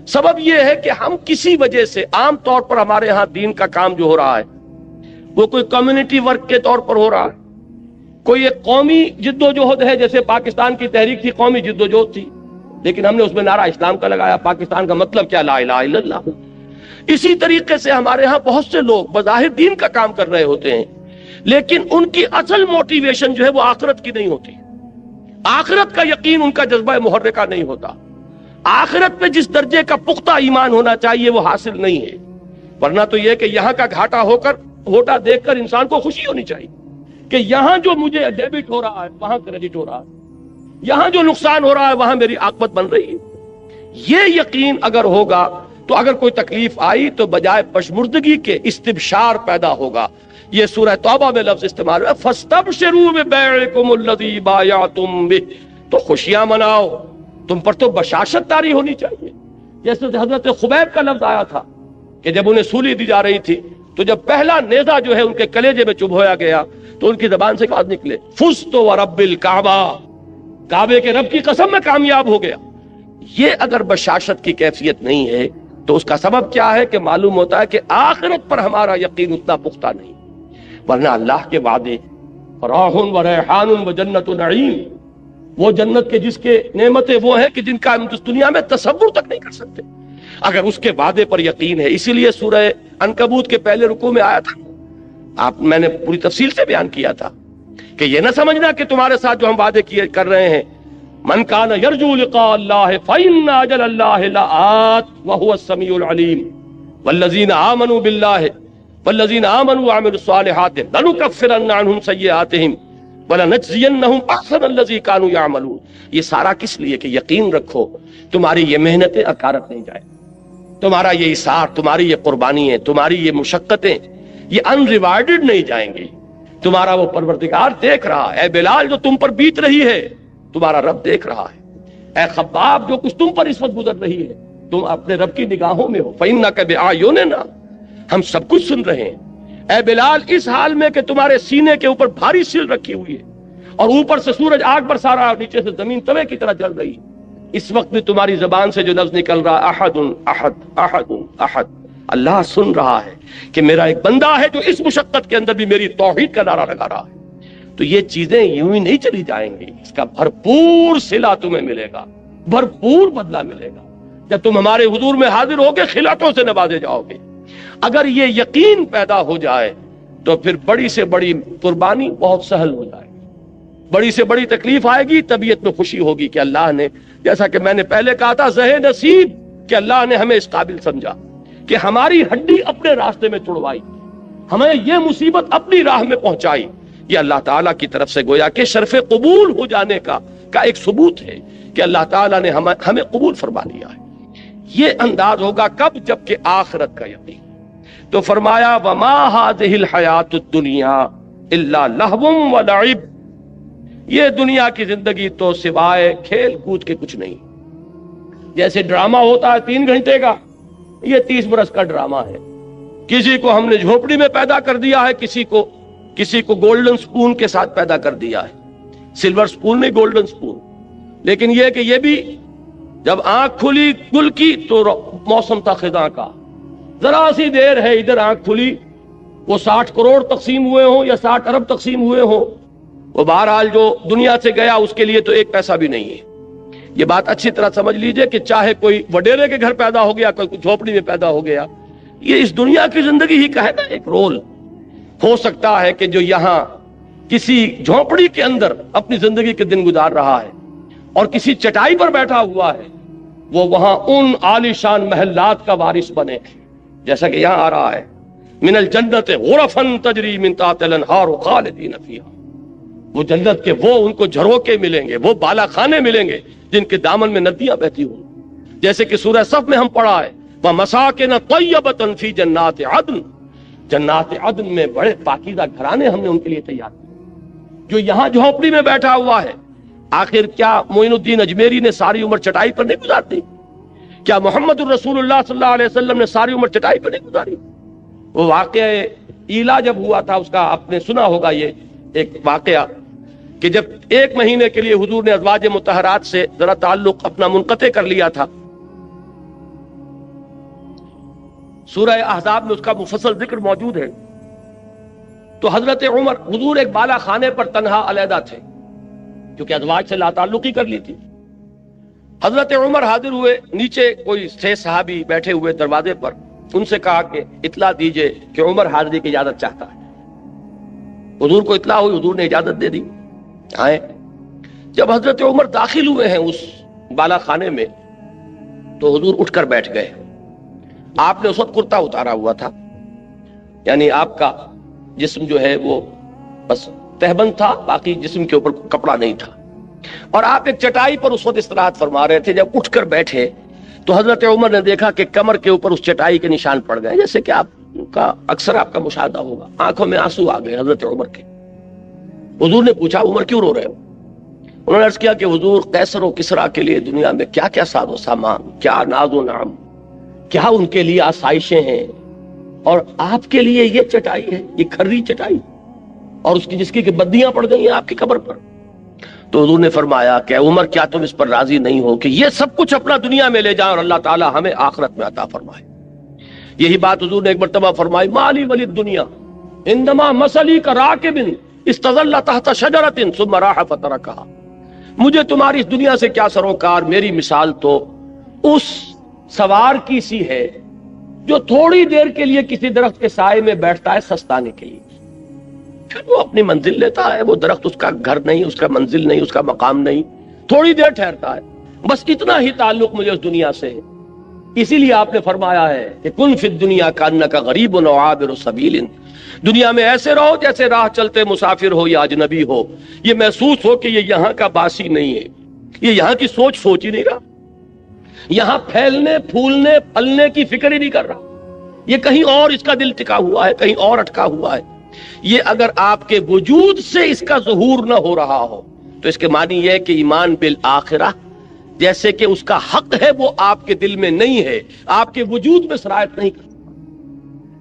سبب یہ ہے کہ ہم کسی وجہ سے، عام طور پر ہمارے ہاں دین کا کام جو ہو رہا ہے وہ کوئی کمیونٹی ورک کے طور پر ہو رہا ہے، کوئی ایک قومی جد و جہد ہے، جیسے پاکستان کی تحریک تھی، قومی جد و جہد تھی، لیکن ہم نے اس میں نعرہ اسلام کا لگایا، پاکستان کا مطلب کیا؟ لا الہ الا اللہ۔ اسی طریقے سے ہمارے ہاں بہت سے لوگ بظاہر دین کا کام کر رہے ہوتے ہیں، لیکن ان کی اصل موٹیویشن جو ہے وہ آخرت کی نہیں ہوتی، آخرت کا یقین ان کا جذبہ محرکہ نہیں ہوتا، آخرت پہ جس درجے کا پختہ ایمان ہونا چاہیے وہ حاصل نہیں ہے۔ ورنہ تو یہ کہ یہاں کا گھاٹا ہو کر، گھاٹا دیکھ کر انسان کو خوشی ہونی چاہیے کہ یہاں جو مجھے ڈیبٹ ہو رہا ہے وہاں کریڈٹ ہو رہا ہے، یہاں جو نقصان ہو رہا ہے وہاں میری عاقبت بن رہی ہے۔ یہ یقین اگر ہوگا تو اگر کوئی تکلیف آئی تو بجائے پشمردگی کے استبشار پیدا ہوگا۔ یہ سورہ توبہ میں لفظ استعمال ہے، فَاسْتَبْشِرُوا بِبَيْعِكُمُ الَّذِي بَایَعْتُم بِهِ، تو خوشیاں مناؤ، تم پر تو بشاشت طاری ہونی چاہیے۔ جیسے حضرت خبیب کا لفظ آیا تھا کہ جب انہیں سولی دی جا رہی تھی تو جب پہلا نیزہ جو ہے ان کے کلیجے میں چبھویا گیا تو ان کی زبان سے بات نکلے، فزت ورب الکعبہ، کعبے کے رب کی قسم میں کامیاب ہو گیا۔ یہ اگر بشاشت کی کیفیت نہیں ہے تو اس کا سبب کیا ہے کہ معلوم ہوتا ہے کہ آخرت پر ہمارا یقین اتنا پختہ نہیں، ورنہ اللہ کے وعدے راح و ریحان و جنت و نعیم، وہ جنت کے جس کے نعمتیں وہ ہیں کہ جن کا ہم اس دنیا میں تصور تک نہیں کر سکتے، اگر اس کے وعدے پر یقین ہے۔ اسی لیے سورہ عنکبوت کے پہلے رکوع میں آیا تھا، میں نے پوری تفصیل سے بیان کیا تھا کہ یہ نہ سمجھنا کہ تمہارے ساتھ جو ہم وعدے کر رہے ہیں، من کان یرجو لقاء اللہ فإن اجل اللہ لآت وهو السمیع العلیم والذین آمنوا باللہ والذین آمنوا وعملوا الصالحات لنکفرن عنہم سیئاتہم وَلَنَجْزِيَنَّهُمْ أَحْسَنَ الَّذِي كَانُوا يَعْمَلُونَ۔ یہ سارا کس لیے کہ یقین رکھو تمہاری یہ محنتیں اکارت نہیں جائیں، تمہارا یہ اثار، تمہاری یہ قربانیاں، تمہاری یہ مشقتیں یہ ان ریوارڈڈ نہیں جائیں گی۔ تمہارا وہ پروردگار دیکھ رہا ہے، اے بلال جو تم پر بیت رہی ہے تمہارا رب دیکھ رہا ہے۔ اے خباب، جو کچھ تم پر اس وقت گزر رہی ہے تم اپنے رب کی نگاہوں میں ہو۔ فَإِنَّكَ بِأَعْيُنِنَا، ہم سب کچھ سن رہے ہیں۔ اے بلال، اس حال میں کہ تمہارے سینے کے اوپر بھاری سل رکھی ہوئی ہے اور اوپر سے سورج آگ برسا رہا ہے اور نیچے سے زمین توے کی طرح جل رہی ہے، اس وقت بھی تمہاری زبان سے جو لفظ نکل رہا احد احد احد احد، اللہ سن رہا ہے کہ میرا ایک بندہ ہے جو اس مشقت کے اندر بھی میری توحید کا نعرہ لگا رہا ہے۔ تو یہ چیزیں یوں ہی نہیں چلی جائیں گی، اس کا بھرپور صلہ تمہیں ملے گا، بھرپور بدلہ ملے گا۔ جب تم ہمارے حضور میں حاضر ہوگے خلعتوں سے نوازے جاؤ گے۔ اگر یہ یقین پیدا ہو جائے تو پھر بڑی سے بڑی قربانی بہت سہل ہو جائے گی، بڑی سے بڑی تکلیف آئے گی، طبیعت میں خوشی ہوگی کہ اللہ نے، جیسا کہ میں نے پہلے کہا تھا، زہ نصیب کہ اللہ نے ہمیں اس قابل سمجھا کہ ہماری ہڈی اپنے راستے میں چھڑوائی، ہمیں یہ مصیبت اپنی راہ میں پہنچائی۔ یہ اللہ تعالیٰ کی طرف سے گویا کہ شرف قبول ہو جانے کا ایک ثبوت ہے کہ اللہ تعالیٰ نے ہمیں قبول فرما لیا ہے۔ یہ انداز ہوگا کب؟ جب کہ آخرت کا یقین۔ تو فرمایا وما هذه الحیات الدنیا الا لہو ولعب، یہ دنیا کی زندگی تو سوائے کھیل کود کے کچھ نہیں۔ جیسے ڈرامہ ہوتا ہے 3 گھنٹے کا، یہ 30 برس کا ڈرامہ ہے۔ کسی کو ہم نے جھوپڑی میں پیدا کر دیا ہے، کسی کو گولڈن سپون کے ساتھ پیدا کر دیا ہے، سلور سپون نہیں، گولڈن سپون۔ لیکن یہ کہ یہ بھی جب آنکھ کھلی گل کی تو موسم تھا خزاں کا، ذرا سی دیر ہے ادھر آنکھ کھلی، وہ 60 کروڑ تقسیم ہوئے ہوں یا 60 ارب تقسیم ہوئے ہوں، وہ بہرحال جو دنیا سے گیا اس کے لیے تو 1 پیسہ بھی نہیں ہے۔ یہ بات اچھی طرح سمجھ لیجئے کہ چاہے کوئی وڈیرے کے گھر پیدا ہو گیا، کوئی جھوپڑی میں پیدا ہو گیا، یہ اس دنیا کی زندگی ہی کا ہے نا ایک رول۔ ہو سکتا ہے کہ جو یہاں کسی جھوپڑی کے اندر اپنی زندگی کے دن گزار رہا ہے اور کسی چٹائی پر بیٹھا ہوا ہے، وہ وہاں ان عالی شان محلات کا وارث بنے، جیسا کہ یہاں آ رہا ہے من الجنت غرفا تجری من تحتها الانہار خالدین فیہا، وہ جنت کے وہ ان کو جھروکے ملیں گے، وہ بالا خانے ملیں گے جن کے دامن میں ندیاں بہتی ہوں، جیسے کہ سورہ صف میں ہم پڑھا ہے وَمَسَاكِنَ طَيِّبَةً فِي جَنَّاتِ عَدْنٍ، جنات عدن میں بڑے پاکیزہ گھرانے ہم نے ان کے لیے تیار کیے۔ جو یہاں جھونپڑی میں بیٹھا ہوا ہے، آخر کیا معین الدین اجمیری نے ساری عمر چٹائی پر نہیں گزارتی؟ کیا محمد الرسول اللہ صلی اللہ علیہ وسلم نے ساری عمر چٹائی پر نہیں گزاری؟ وہ واقعہ ایلا جب ہوا تھا، اس کا آپ نے سنا ہوگا، یہ ایک واقعہ کہ جب 1 مہینے کے لیے حضور نے ازواج مطہرات سے ذرا تعلق اپنا منقطع کر لیا تھا، سورہ احزاب میں اس کا مفصل ذکر موجود ہے۔ تو حضرت عمر، حضور ایک بالا خانے پر تنہا علیحدہ تھے کیونکہ ازواج سے لا تعلقی کر لی تھی۔ حضرت عمر حاضر ہوئے، نیچے کوئی 6 صحابی بیٹھے ہوئے دروازے پر، ان سے کہا کہ اطلاع دیجئے کہ عمر حاضری کی اجازت چاہتا ہے۔ حضور کو اطلاع ہوئی، حضور نے اجازت دے دی، آئے۔ جب حضرت عمر داخل ہوئے ہیں اس بالا خانے میں تو حضور اٹھ کر بیٹھ گئے۔ آپ نے اس وقت کرتا اتارا ہوا تھا، یعنی آپ کا جسم جو ہے وہ بس تہبند تھا، باقی جسم کے اوپر کپڑا نہیں تھا، اور آپ ایک چٹائی پر اس وقت استراحت فرما رہے تھے۔ جب اٹھ کر بیٹھے تو حضرت عمر نے دیکھا کہ کمر کے اوپر اس چٹائی کے نشان پڑ گئے، جیسے کہ آپ کا اکثر آپ کا مشاہدہ ہوگا، آنکھوں میں آنسو آ گئے حضرت عمر کے۔ حضور نے پوچھا عمر کیوں رو رہے ہو؟ انہوں نے عرض کیا کہ حضور، قیصر و کسریٰ کے لیے دنیا میں کیا کیا ساز و سامان، کیا ناز و نعم، کیا ان کے لیے آسائشیں ہیں، اور آپ کے لیے یہ چٹائی ہے، یہ کھری چٹائی، اور اس کی جس کی کہ بدیاں پڑ گئی ہیں آپ کی قبر پر۔ تو حضور نے فرمایا کہ عمر، کیا تم اس پر راضی نہیں ہو کہ یہ سب کچھ اپنا دنیا میں لے جائیں اور اللہ تعالی ہمیں آخرت میں عطا فرمائے؟ یہی بات حضور نے ایک مرتبہ فرمائی، مالی ولی الدنیا انما مثلی کراکب استظل تحت شجرۃ ثم راح فترکھا، مجھے تمہاری اس دنیا سے کیا سروکار، میری مثال تو اس سوار کی سی ہے جو تھوڑی دیر کے لیے کسی درخت کے سائے میں بیٹھتا ہے سستانے کے لیے، پھر وہ اپنی منزل لیتا ہے۔ وہ درخت اس کا گھر نہیں، اس کا منزل نہیں، اس کا مقام نہیں، تھوڑی دیر ٹھہرتا ہے، بس اتنا ہی تعلق مجھے اس دنیا سے ہے۔ اسی لیے آپ نے فرمایا ہے کہ کن فی الدنیا کانک غریب و عابر سبیل، دنیا میں ایسے رہو جیسے راہ چلتے مسافر ہو یا اجنبی ہو، یہ محسوس ہو کہ یہ یہاں کا باسی نہیں ہے، یہ یہاں کی سوچ ہی نہیں رہا، یہاں پھیلنے پھولنے پھلنے کی فکر ہی نہیں کر رہا، یہ کہیں اور اس کا دل ٹکا ہوا ہے، کہیں اور اٹکا ہوا ہے۔ یہ اگر آپ کے وجود سے اس کا ظہور نہ ہو رہا ہو تو اس کے معنی یہ ہے کہ ایمان بالآخرہ جیسے کہ اس کا حق ہے وہ آپ کے دل میں نہیں ہے، آپ کے وجود میں سرایت نہیں کرتا۔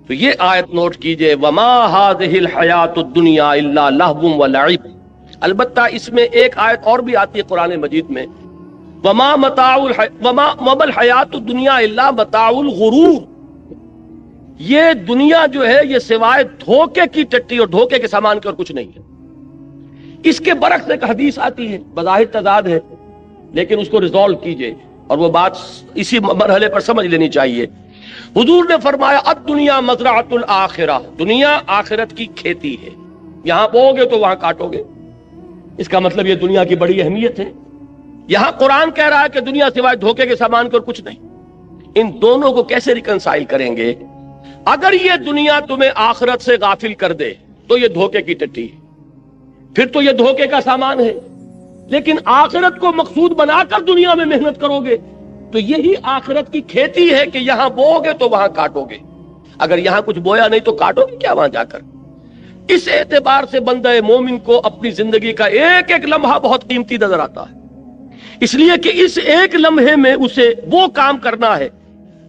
تو یہ آیت نوٹ کیجئے، وما هذه الحیات الدنیا الا لہو ولعب۔ البتہ اس میں ایک آیت اور بھی آتی ہے قرآن مجید میں، وما الحیات الدنیا الا متاع الغرور۔ یہ دنیا جو ہے یہ سوائے دھوکے کی ٹٹی اور دھوکے کے سامان کے اور کچھ نہیں ہے۔ اس کے برعکس ایک حدیث آتی ہے، بظاہر تضاد ہے لیکن اس کو ریزالو کیجئے اور وہ بات اسی مرحلے پر سمجھ لینی چاہیے۔ حضور نے فرمایا الدنیا مزرعۃ الآخرہ، دنیا آخرت کی کھیتی ہے، یہاں بو گے تو وہاں کاٹو گے۔ اس کا مطلب یہ دنیا کی بڑی اہمیت ہے۔ یہاں قرآن کہہ رہا ہے کہ دنیا سوائے دھوکے کے سامان کے اور کچھ نہیں۔ ان دونوں کو کیسے ریکنسائل کریں گے؟ اگر یہ دنیا تمہیں آخرت سے غافل کر دے تو یہ دھوکے کی ٹٹی ہے، پھر تو یہ دھوکے کا سامان ہے۔ لیکن آخرت کو مقصود بنا کر دنیا میں محنت کرو گے تو یہی آخرت کی کھیتی ہے کہ یہاں بو گے تو وہاں کاٹو گے۔ اگر یہاں کچھ بویا نہیں تو کاٹو گے کیا وہاں جا کر؟ اس اعتبار سے بندہ مومن کو اپنی زندگی کا ایک ایک لمحہ بہت قیمتی نظر آتا ہے، اس لیے کہ اس ایک لمحے میں اسے وہ کام کرنا ہے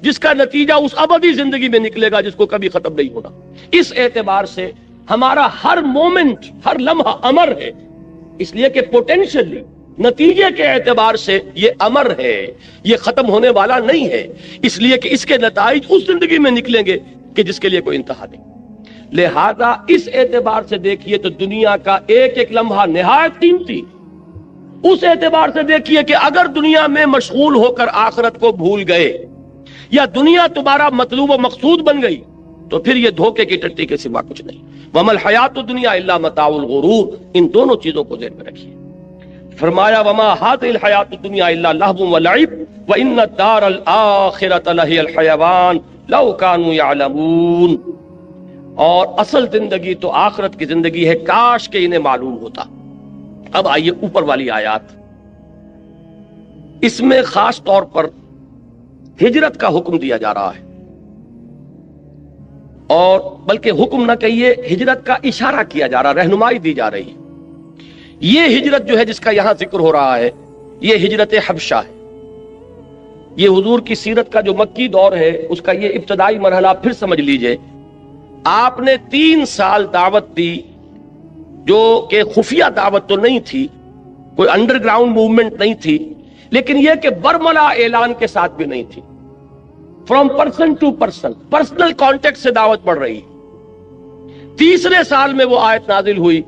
جس کا نتیجہ اس ابدی زندگی میں نکلے گا جس کو کبھی ختم نہیں ہونا۔ اس اعتبار سے ہمارا ہر مومنٹ، ہر لمحہ امر ہے، اس لیے کہ پوٹینشلی نتیجے کے اعتبار سے یہ امر ہے، یہ ختم ہونے والا نہیں ہے، اس لیے کہ اس کے نتائج اس زندگی میں نکلیں گے کہ جس کے لیے کوئی انتہا نہیں۔ لہذا اس اعتبار سے دیکھیے تو دنیا کا ایک ایک لمحہ نہایت قیمتی۔ اس اعتبار سے دیکھیے کہ اگر دنیا میں مشغول ہو کر آخرت کو بھول گئے یا دنیا تمہارا مطلوب و مقصود بن گئی تو پھر یہ دھوکے کی ٹٹی کے سوا کچھ نہیں۔ وما الحیات الدنیا الا متاع الغرور، ان دونوں چیزوں کو ذہن میں رکھیے۔ فرمایا وما هذه الحیات الدنیا الا لہو ولعب وان الدار الاخرۃ لہی الحیوان لو كانوا يعلمون۔ اور اصل زندگی تو آخرت کی زندگی ہے، کاش کہ انہیں معلوم ہوتا۔ اب آئیے اوپر والی آیات، اس میں خاص طور پر ہجرت کا حکم دیا جا رہا ہے، اور بلکہ حکم نہ کہیے ہجرت کا اشارہ کیا جا رہا، رہنمائی دی جا رہی ہے۔ یہ ہجرت جو ہے جس کا یہاں ذکر ہو رہا ہے یہ ہجرت حبشہ ہے۔ یہ حضور کی سیرت کا جو مکی دور ہے اس کا یہ ابتدائی مرحلہ پھر سمجھ لیجئے۔ آپ نے 3 سال دعوت دی، جو کہ خفیہ دعوت تو نہیں تھی، کوئی انڈر گراؤنڈ موومنٹ نہیں تھی، لیکن یہ کہ برملا اعلان کے ساتھ بھی نہیں تھی، from person to person, personal contact سے دعوت بڑھ رہی۔ تیسرے سال میں وہ آیت نازل ہوئی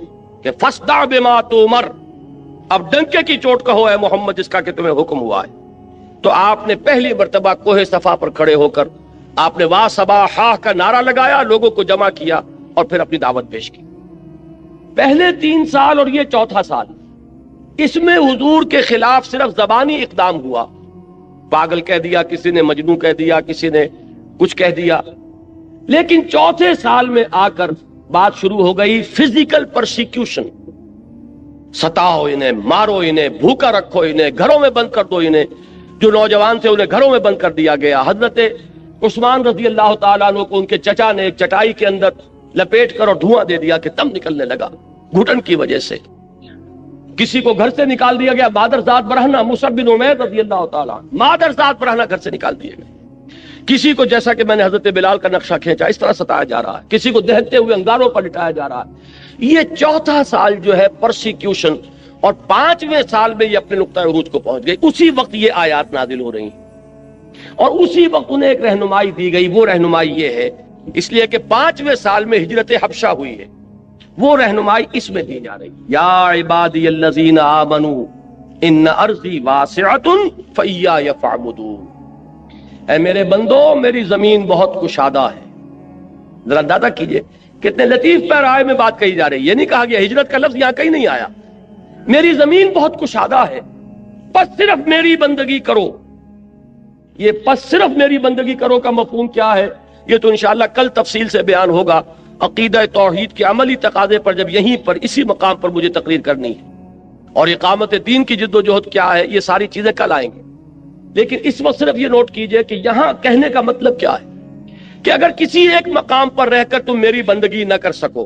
کہ فاصدع بما تؤمر، اب ڈنکے کی چوٹ کہو اے محمد جس کا کہ تمہیں حکم ہوا ہے۔ تو آپ نے پہلی مرتبہ کوہ صفا پر کھڑے ہو کر آپ نے وا صباحا کا نعرہ لگایا، لوگوں کو جمع کیا اور پھر اپنی دعوت پیش کی۔ پہلے 3 سال اور یہ چوتھا سال، اس میں حضور کے خلاف صرف زبانی اقدام ہوا، پاگل کہہ دیا کسی نے، مجنون کہہ دیا کسی نے، کچھ کہہ دیا۔ لیکن چوتھے سال میں آ کر بات شروع ہو گئی فزیکل پرسیکیوشن، ستاؤ انہیں، مارو انہیں، بھوکا رکھو انہیں، گھروں میں بند کر دو انہیں۔ جو نوجوان تھے انہیں گھروں میں بند کر دیا گیا۔ حضرت عثمان رضی اللہ تعالیٰ عنہ کو ان کے چچا نے ایک چٹائی کے اندر لپیٹ کر اور دھواں دے دیا کہ دم نکلنے لگا گھٹن کی وجہ سے۔ کسی کو گھر سے نکال دیا گیا، مادرزاد برہنہ مصعب بن عمیر رضی اللہ تعالیٰ عنہ، مادرزاد برہنہ گھر سے نکال دیے گئے۔ کسی کو جیسا کہ میں نے حضرت بلال کا نقشہ کھینچا اس طرح ستایا جا رہا ہے، کسی کو دہتے ہوئے انگاروں پر لٹایا جا رہا ہے۔ یہ چوتھا سال جو ہے پرسیکیوشن، اور 5ویں سال میں یہ اپنے نقطہ عروج کو پہنچ گئی۔ اسی وقت یہ آیات نازل ہو رہی ہیں اور اسی وقت انہیں ایک رہنمائی دی گئی۔ وہ رہنمائی یہ ہے، اس لیے کہ 5ویں سال میں ہجرت حبشہ ہوئی ہے، وہ رہنمائی اس میں دی جا رہی ہے۔ یا عبادی الذین آمنوا ان ارضی واسعۃ فایای فاعبدون، اے میرے بندو میری زمین بہت کشادہ ہے۔ ذرا اندازہ کیجئے کتنے لطیف پیرائے میں بات کہی جا رہی ہے۔ یہ نہیں کہا گیا ہجرت کا لفظ یہاں کہیں نہیں آیا، میری زمین بہت کشادہ ہے، بس صرف میری بندگی کرو۔ یہ پس صرف میری بندگی کرو کا مفہوم کیا ہے یہ تو انشاءاللہ کل تفصیل سے بیان ہوگا۔ عقیدہ توحید کے عملی تقاضے پر جب یہیں پر اسی مقام پر مجھے تقریر کرنی ہے، اور اقامت دین کی جد و جہد کیا ہے یہ ساری چیزیں کل آئیں گے۔ لیکن اس وقت صرف یہ نوٹ کیجئے کہ یہاں کہنے کا مطلب کیا ہے کہ اگر کسی ایک مقام پر رہ کر تم میری بندگی نہ کر سکو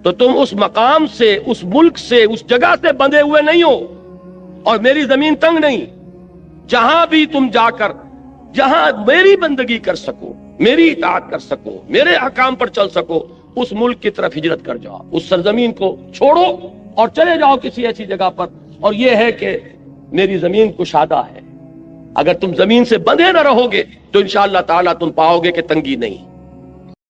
تو تم اس مقام سے، اس ملک سے، اس جگہ سے بندھے ہوئے نہیں ہو، اور میری زمین تنگ نہیں، جہاں بھی تم جا کر جہاں میری بندگی کر سکو، میری اطاعت کر سکو، میرے احکام پر چل سکو، اس ملک کی طرف ہجرت کر جاؤ، اس سرزمین کو چھوڑو اور چلے جاؤ کسی ایسی جگہ پر، اور یہ ہے کہ میری زمین کشادہ ہے۔ اگر تم زمین سے بندھے نہ رہو گے تو انشاءاللہ تعالیٰ تم پاؤ گے کہ تنگی نہیں۔